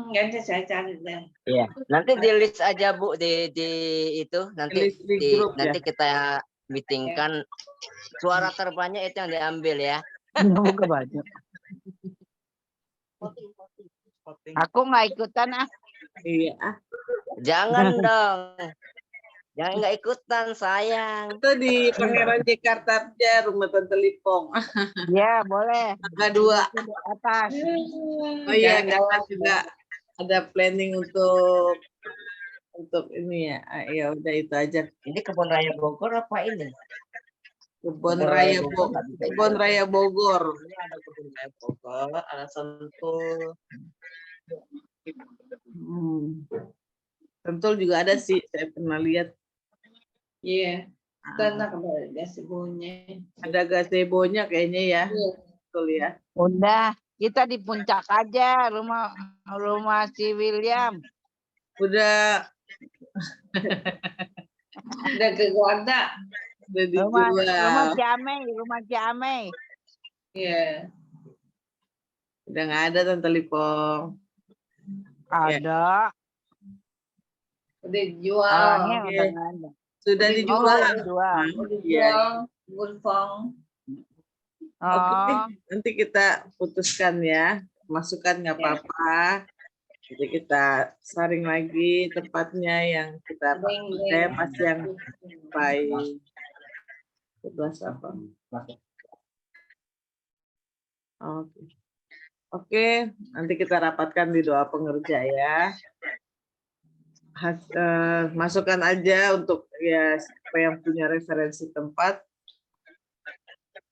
Nanti saya cari deh. Iya, nanti di list aja Bu di itu nanti di grup, nanti ya? kita meetingkan suara terbanyak itu yang diambil ya. Buka baju. Aku nggak ikutan ah. Iya. Jangan dong. Jangan nggak ikutan sayang. Itu di Pangeran Jakarta aja, rumah Tante Lipong. Ya, boleh. Angka 2. Di atas. Oh iya, karena juga ada planning untuk ini ya. Ya udah itu aja. Ini Kebun Raya Bogor apa ini? Kebun Raya Bogor. Ini ada Kebun Raya Bogor, ada Sentul. Sentul juga ada sih, saya pernah lihat. Iya. Karena ada gazebo-nya. Ada gazebo-nya kayaknya ya. Iya. Betul ya. Udah, kita di puncak aja, rumah si William. Udah Udah ke Gorda. udah Rumah dijual. Ciamei. Iya. Udah nggak ada Tante Lipong. Ada. Udah dijual. Orangnya Oke. udah nggak ada. Sudah Oh, dijual. dijual. Udah Iya. dijual. Gulfong. Oke, Oh, nanti kita putuskan ya. Masukan nggak apa-apa. Jadi kita saring lagi tempatnya yang kita pakai pas yang baik. 11 apa? Oke. Oke, nanti kita rapatkan di doa pengerja ya. Masukkan aja untuk ya siapa yang punya referensi tempat.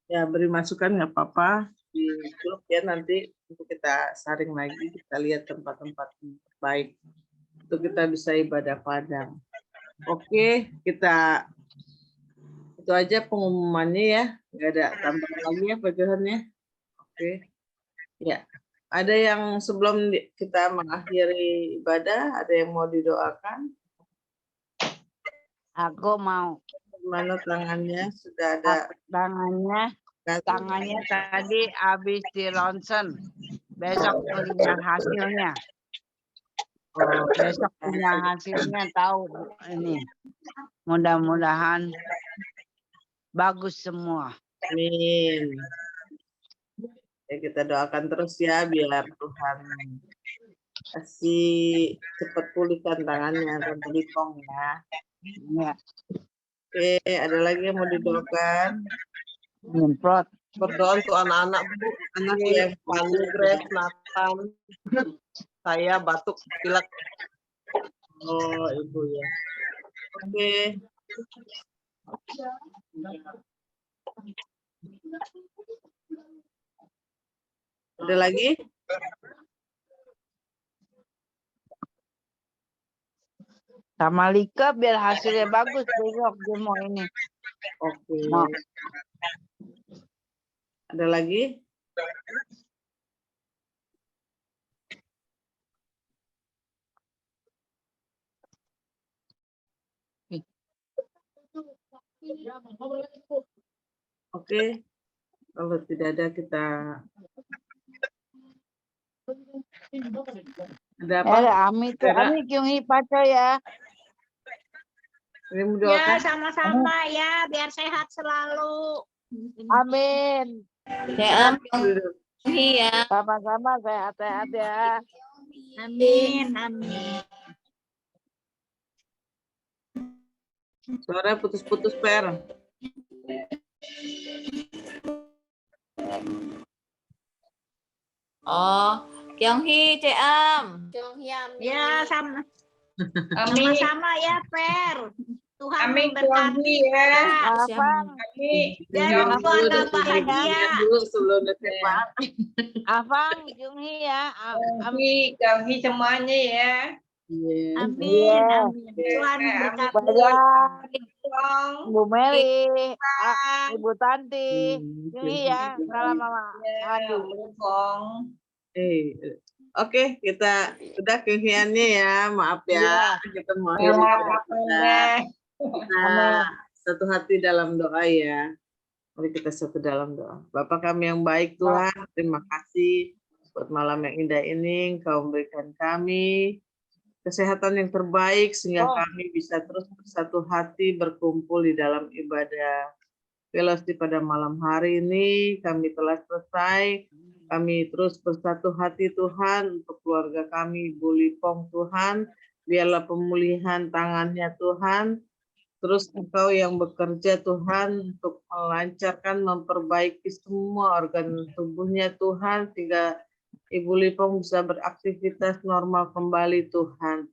Ya beri masukan nggak apa-apa di grup ya, nanti untuk kita saring lagi, kita lihat tempat-tempat baik untuk kita bisa ibadah padang. Oke, kita itu aja pengumumannya ya, nggak ada tambahan lagi ya Pak Johan ya. Oke, ya ada yang sebelum kita mengakhiri ibadah, ada yang mau didoakan? aku mau. Mana tangannya sudah ada? Tangannya tadi habis di ronsen. Besok punya hasilnya. Besok punya hasilnya tahu ini. Mudah-mudahan bagus semua. Amin. Ya, kita doakan terus ya biar Tuhan kasih cepat pulihkan tangannya Tante Lipong ya. Ya, Oke, ada lagi yang mau didoakan? nyemprot. Berdoa untuk anak-anak Bu, anak yang paling Grace, Nathan, saya batuk pilek. Oh, Ibu ya. Oke. Ada lagi? Sama Lika biar hasilnya bagus besok demo ini. Oke. Mau. Ada lagi? Oke. Kalau tidak ada kita ada apa? Ami Kyunghi Paco ya. Ini mau Ya, doakan? sama-sama ya, biar sehat selalu. Amin. Ya, iya. Sama-sama sehat-sehat ya. Amin, amin. Suara putus-putus Per. Oh, Kyunghi, Ceam. Ya, sama. Amin. Sama-sama ya, Per. Tuhan Amin, memberkati Kyunghi ya. Apa? Amin. dan keluarga bahagia. Dulu sebelum dekat. Afang Kyunghi ya. Kyunghi, Kyunghi semuanya ya. Iya. Amin, amin. Tuhan memberkati. Banyak. Bu Meli, Ibu Tanti, Kyunghi ya. Salam mama. Aduh. Oke, kita sudah kehiannya ya. Maaf ya. Kita mau Nah, satu hati dalam doa ya. Mari kita satu dalam doa. Bapa kami yang baik Tuhan, terima kasih buat malam yang indah ini. Engkau memberikan kami kesehatan yang terbaik sehingga kami bisa terus bersatu hati berkumpul di dalam ibadah fellowship pada malam hari ini. Kami telah selesai. Kami terus bersatu hati Tuhan untuk keluarga kami, Ibu Lipong Tuhan. Biarlah pemulihan tangannya Tuhan. Terus Engkau yang bekerja Tuhan untuk melancarkan, memperbaiki semua organ tubuhnya Tuhan, sehingga Ibu Lipong bisa beraktivitas normal kembali Tuhan.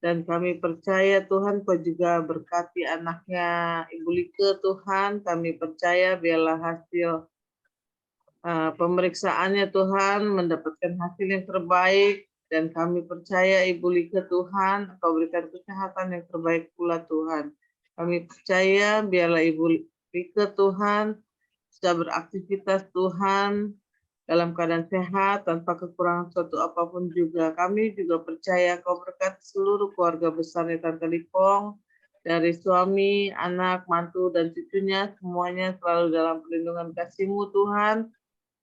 Dan kami percaya Tuhan Kau juga berkati anaknya Ibu Like Tuhan. Kami percaya biarlah hasil pemeriksaannya Tuhan mendapatkan hasil yang terbaik. Dan kami percaya Ibu Like Tuhan, Kau berikan kesehatan yang terbaik pula Tuhan. Kami percaya biarlah Ibu Like Tuhan bisa beraktivitas Tuhan dalam keadaan sehat, tanpa kekurangan suatu apapun juga. Kami juga percaya Kau berkati seluruh keluarga besarnya Tante Lipong, dari suami, anak, mantu, dan cucunya, semuanya selalu dalam perlindungan kasih-Mu Tuhan.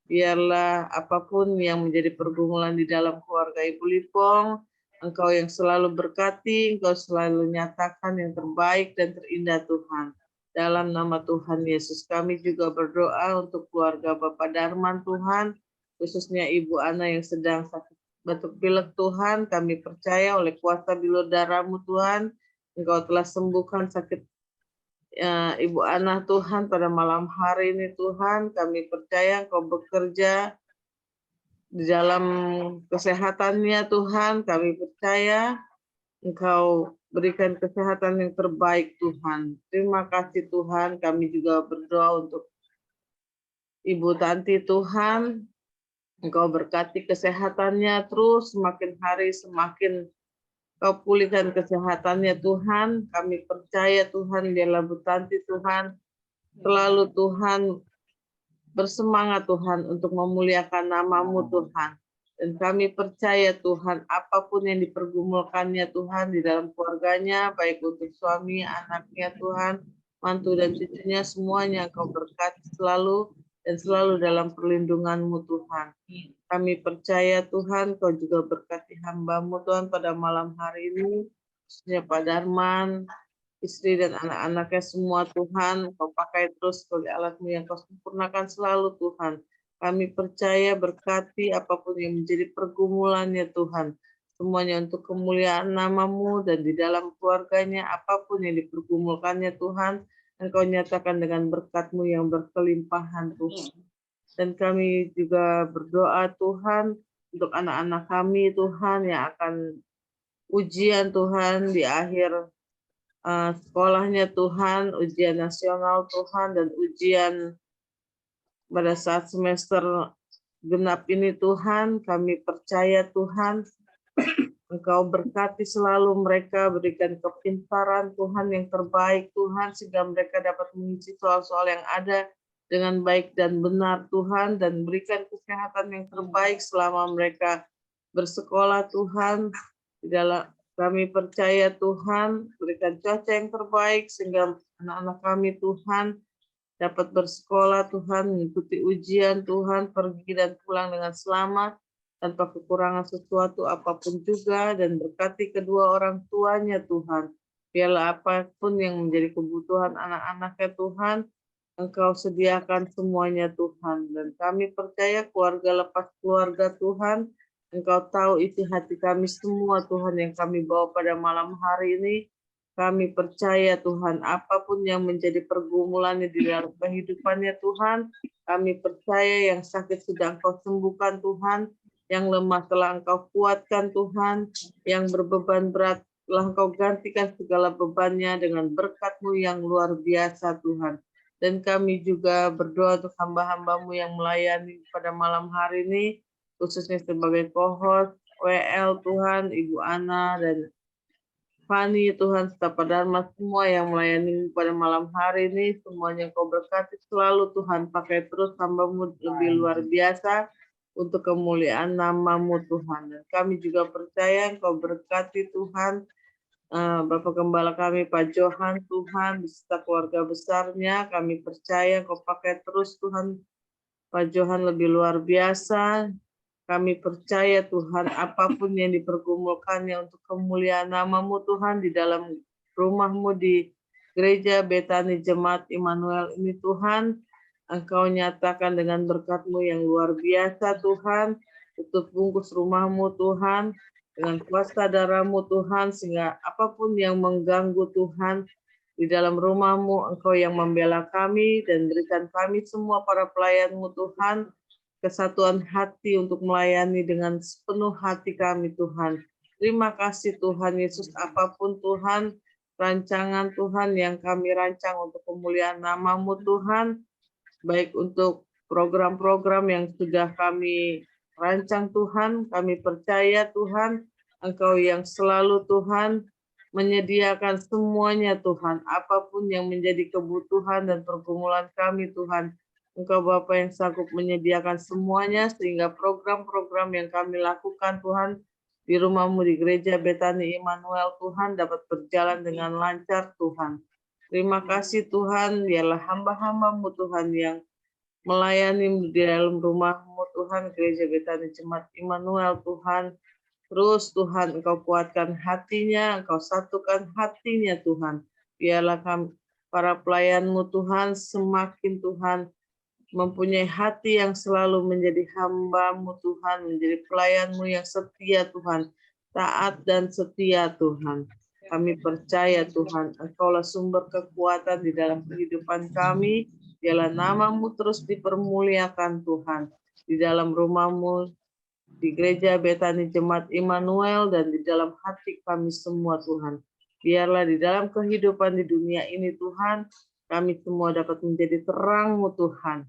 Biarlah apapun yang menjadi pergumulan di dalam keluarga Ibu Lipong, Engkau yang selalu berkati, Engkau selalu nyatakan yang terbaik dan terindah Tuhan. Dalam nama Tuhan Yesus kami juga berdoa untuk keluarga Bapak Darman Tuhan, khususnya Ibu Ana yang sedang sakit batuk pilek Tuhan. Kami percaya oleh kuasa bilur darah-Mu Tuhan, Engkau telah sembuhkan sakit Ibu Ana Tuhan pada malam hari ini Tuhan. Kami percaya Engkau bekerja di dalam kesehatannya Tuhan. Kami percaya Engkau berikan kesehatan yang terbaik Tuhan. Terima kasih Tuhan. Kami juga berdoa untuk Ibu Tanti Tuhan. Engkau berkati kesehatannya terus semakin hari semakin Kau pulihkan kesehatannya Tuhan. Kami percaya Tuhan biarlah Bu Tanti Tuhan selalu Tuhan bersemangat Tuhan untuk memuliakan nama-Mu Tuhan. Dan kami percaya Tuhan apapun yang dipergumulkannya Tuhan di dalam keluarganya, baik untuk suami, anaknya Tuhan, mantu dan cucunya, semuanya Kau berkati selalu dan selalu dalam perlindungan-Mu Tuhan. Kami percaya Tuhan Kau juga berkati hamba-Mu Tuhan pada malam hari ini, khususnya Pak Darman, istri dan anak-anaknya semua Tuhan. Kau pakai terus sebagai alat-Mu yang Kau sempurnakan selalu Tuhan. Kami percaya berkati apapun yang menjadi pergumulannya Tuhan. Semuanya untuk kemuliaan nama-Mu dan di dalam keluarganya apapun yang dipergumulkannya Tuhan. Engkau nyatakan dengan berkat-Mu yang berkelimpahan Tuhan. Dan kami juga berdoa Tuhan untuk anak-anak kami Tuhan yang akan ujian Tuhan di akhir sekolahnya Tuhan, ujian nasional Tuhan dan ujian pada saat semester genap ini Tuhan. Kami percaya Tuhan Engkau berkati selalu mereka, berikan kepintaran Tuhan yang terbaik Tuhan, sehingga mereka dapat mengisi soal-soal yang ada dengan baik dan benar Tuhan, dan berikan kesehatan yang terbaik selama mereka bersekolah Tuhan. Di dalam kami percaya Tuhan, berikan cuaca yang terbaik sehingga anak-anak kami Tuhan dapat bersekolah Tuhan, mengikuti ujian Tuhan, pergi dan pulang dengan selamat, tanpa kekurangan sesuatu apapun juga, dan berkati kedua orang tuanya Tuhan. Biarlah apapun yang menjadi kebutuhan anak-anaknya Tuhan, Engkau sediakan semuanya Tuhan. Dan kami percaya keluarga lepas keluarga Tuhan, Engkau tahu isi hati kami semua Tuhan yang kami bawa pada malam hari ini. Kami percaya Tuhan apapun yang menjadi pergumulannya di dalam kehidupannya Tuhan, kami percaya yang sakit sudah Engkau sembuhkan Tuhan, yang lemah telah Engkau kuatkan Tuhan, yang berbeban berat telah Engkau gantikan segala bebannya dengan berkat-Mu yang luar biasa Tuhan. Dan kami juga berdoa untuk hamba-hamba-Mu yang melayani pada malam hari ini, khususnya sebagai co-host, WL Tuhan, Ibu Ana dan Fani Tuhan, serta Pak Dharma semua yang melayani pada malam hari ini, semuanya Kau berkati selalu Tuhan, pakai terus hamba-Mu lebih luar biasa untuk kemuliaan nama-Mu Tuhan. Dan kami juga percaya Kau berkati Tuhan, Bapak Gembala kami Pak Johan Tuhan, beserta keluarga besarnya. Kami percaya Kau pakai terus Tuhan, Pak Johan lebih luar biasa. Kami percaya Tuhan apapun yang dipergumulkannya untuk kemuliaan nama-Mu Tuhan di dalam rumah-Mu di gereja Betani Jemaat Immanuel ini Tuhan, Engkau nyatakan dengan berkat-Mu yang luar biasa Tuhan, tutup bungkus rumah-Mu Tuhan, dengan kuasa darah-Mu Tuhan, sehingga apapun yang mengganggu Tuhan, Di dalam rumah-Mu, Engkau yang membela kami dan berikan kami semua para pelayan-Mu Tuhan, kesatuan hati untuk melayani dengan sepenuh hati kami Tuhan. Terima kasih Tuhan Yesus, apapun Tuhan, rancangan Tuhan yang kami rancang untuk pemulihan nama-Mu Tuhan, baik untuk program-program yang sudah kami rancang Tuhan, kami percaya Tuhan, Engkau yang selalu Tuhan menyediakan semuanya Tuhan, apapun yang menjadi kebutuhan dan pergumulan kami Tuhan, Engkau Bapa yang sanggup menyediakan semuanya sehingga program-program yang kami lakukan Tuhan di rumah-Mu di gereja Betani Immanuel Tuhan dapat berjalan dengan lancar Tuhan. Terima kasih Tuhan, biarlah hamba-hamba-Mu Tuhan yang melayani di dalam rumah-Mu Tuhan, gereja Betani Jemaat Immanuel Tuhan. Terus Tuhan Engkau kuatkan hatinya, Engkau satukan hatinya Tuhan. Biarlah kami para pelayan-Mu Tuhan semakin Tuhan mempunyai hati yang selalu menjadi hamba-Mu Tuhan, menjadi pelayan-Mu yang setia Tuhan, taat dan setia Tuhan. Kami percaya Tuhan, Engkaulah sumber kekuatan di dalam kehidupan kami, biarlah nama-Mu terus dipermuliakan Tuhan, di dalam rumah-Mu, di gereja Betani Jemaat Immanuel, dan di dalam hati kami semua Tuhan. Biarlah di dalam kehidupan di dunia ini Tuhan, kami semua dapat menjadi terang-Mu Tuhan.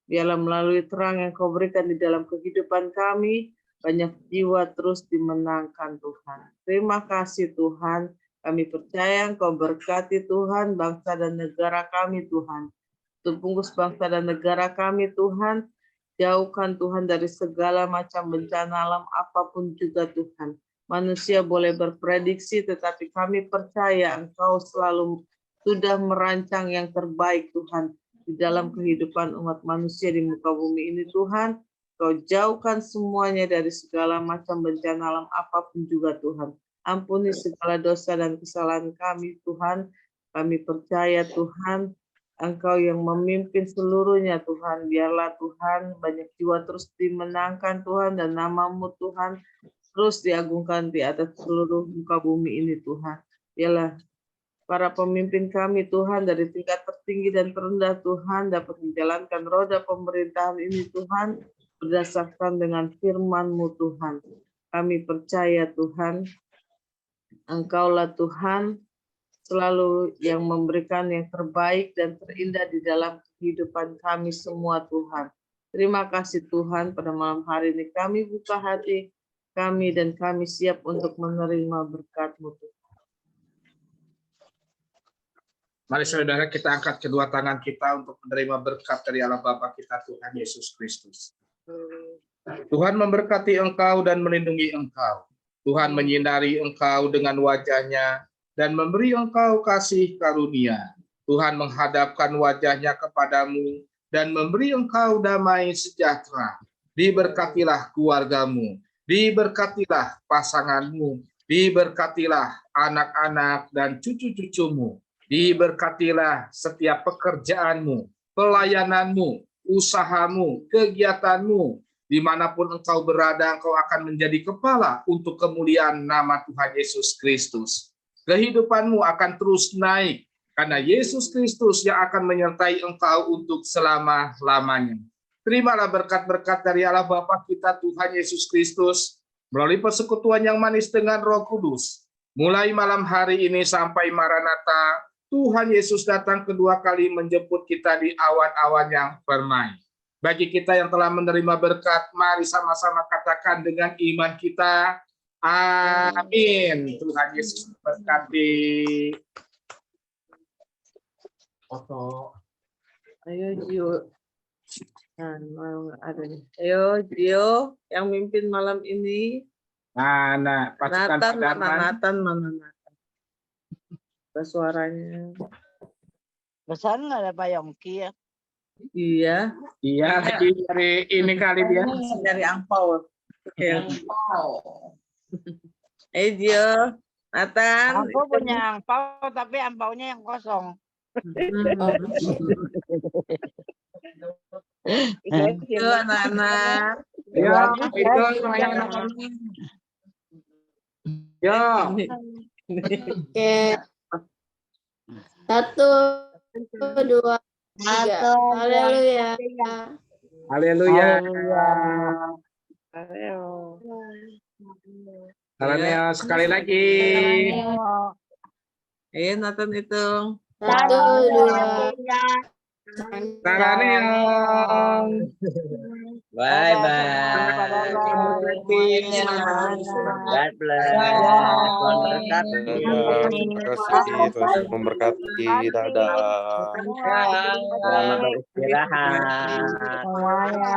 Biarlah melalui terang yang Kau berikan di dalam kehidupan kami, banyak jiwa terus dimenangkan Tuhan. Terima kasih Tuhan, kami percaya Engkau berkati Tuhan, bangsa dan negara kami Tuhan. Tebungkus bangsa dan negara kami Tuhan, jauhkan Tuhan dari segala macam bencana alam apapun juga Tuhan. Manusia boleh berprediksi, tetapi kami percaya Engkau selalu sudah merancang yang terbaik Tuhan di dalam kehidupan umat manusia di muka bumi ini Tuhan. Kau jauhkan semuanya dari segala macam bencana alam apapun juga Tuhan. Ampuni segala dosa dan kesalahan kami Tuhan. Kami percaya Tuhan, Engkau yang memimpin seluruhnya Tuhan. Biarlah Tuhan banyak jiwa terus dimenangkan Tuhan, dan nama-Mu Tuhan terus diagungkan di atas seluruh muka bumi ini Tuhan. Biarlah para pemimpin kami Tuhan dari tingkat tertinggi dan terendah Tuhan dapat menjalankan roda pemerintahan ini Tuhan berdasarkan dengan firman-Mu Tuhan. Kami percaya Tuhan, Engkaulah Tuhan selalu yang memberikan yang terbaik dan terindah di dalam kehidupan kami semua Tuhan. Terima kasih Tuhan, pada malam hari ini kami buka hati kami dan kami siap untuk menerima berkat-Mu Tuhan. Mari saudara kita angkat kedua tangan kita untuk menerima berkat dari Allah Bapa kita Tuhan Yesus Kristus. Tuhan memberkati engkau dan melindungi engkau. Tuhan menyinari engkau dengan wajah-Nya dan memberi engkau kasih karunia. Tuhan menghadapkan wajah-Nya kepadamu dan memberi engkau damai sejahtera. Diberkatilah keluargamu, diberkatilah pasanganmu, diberkatilah anak-anak dan cucu-cucumu. Diberkatilah setiap pekerjaanmu, pelayananmu, usahamu, kegiatanmu. Dimanapun engkau berada, engkau akan menjadi kepala untuk kemuliaan nama Tuhan Yesus Kristus. Kehidupanmu akan terus naik, karena Yesus Kristus yang akan menyertai engkau untuk selama-lamanya. Terimalah berkat-berkat dari Allah Bapa kita Tuhan Yesus Kristus, melalui persekutuan yang manis dengan Roh Kudus. Mulai malam hari ini sampai Maranatha, Tuhan Yesus datang kedua kali menjemput kita di awan-awan yang permai. Bagi kita yang telah menerima berkat, mari sama-sama katakan dengan iman kita, amin. Tuhan Yesus berkati. Foto. Ayo Gio. Ayo Gio yang mimpin malam ini. Nah, pasukan Nathan mana Nathan? Suaranya. Besar nggak ada Pak Yongki ya? Iya. Iya, lagi dari ini kali dia. Dari angpau. Dio, Nathan. Aku punya angpau, tapi angpaunya yang kosong. Itu anak-anak. Ya, itu semuanya anak-anak. Ya. Oke. 1, 2, 3. Haleluya. Haleluya. Ayo. Haleluya. Sekali lagi. Ayo Nathan hitung. 1, 2. Haleluya. Bye bye. God bless. Tuhan berkati. Terima kasih, Tuhan memberkati. Dadah. Selamat beristirahat. Semuanya.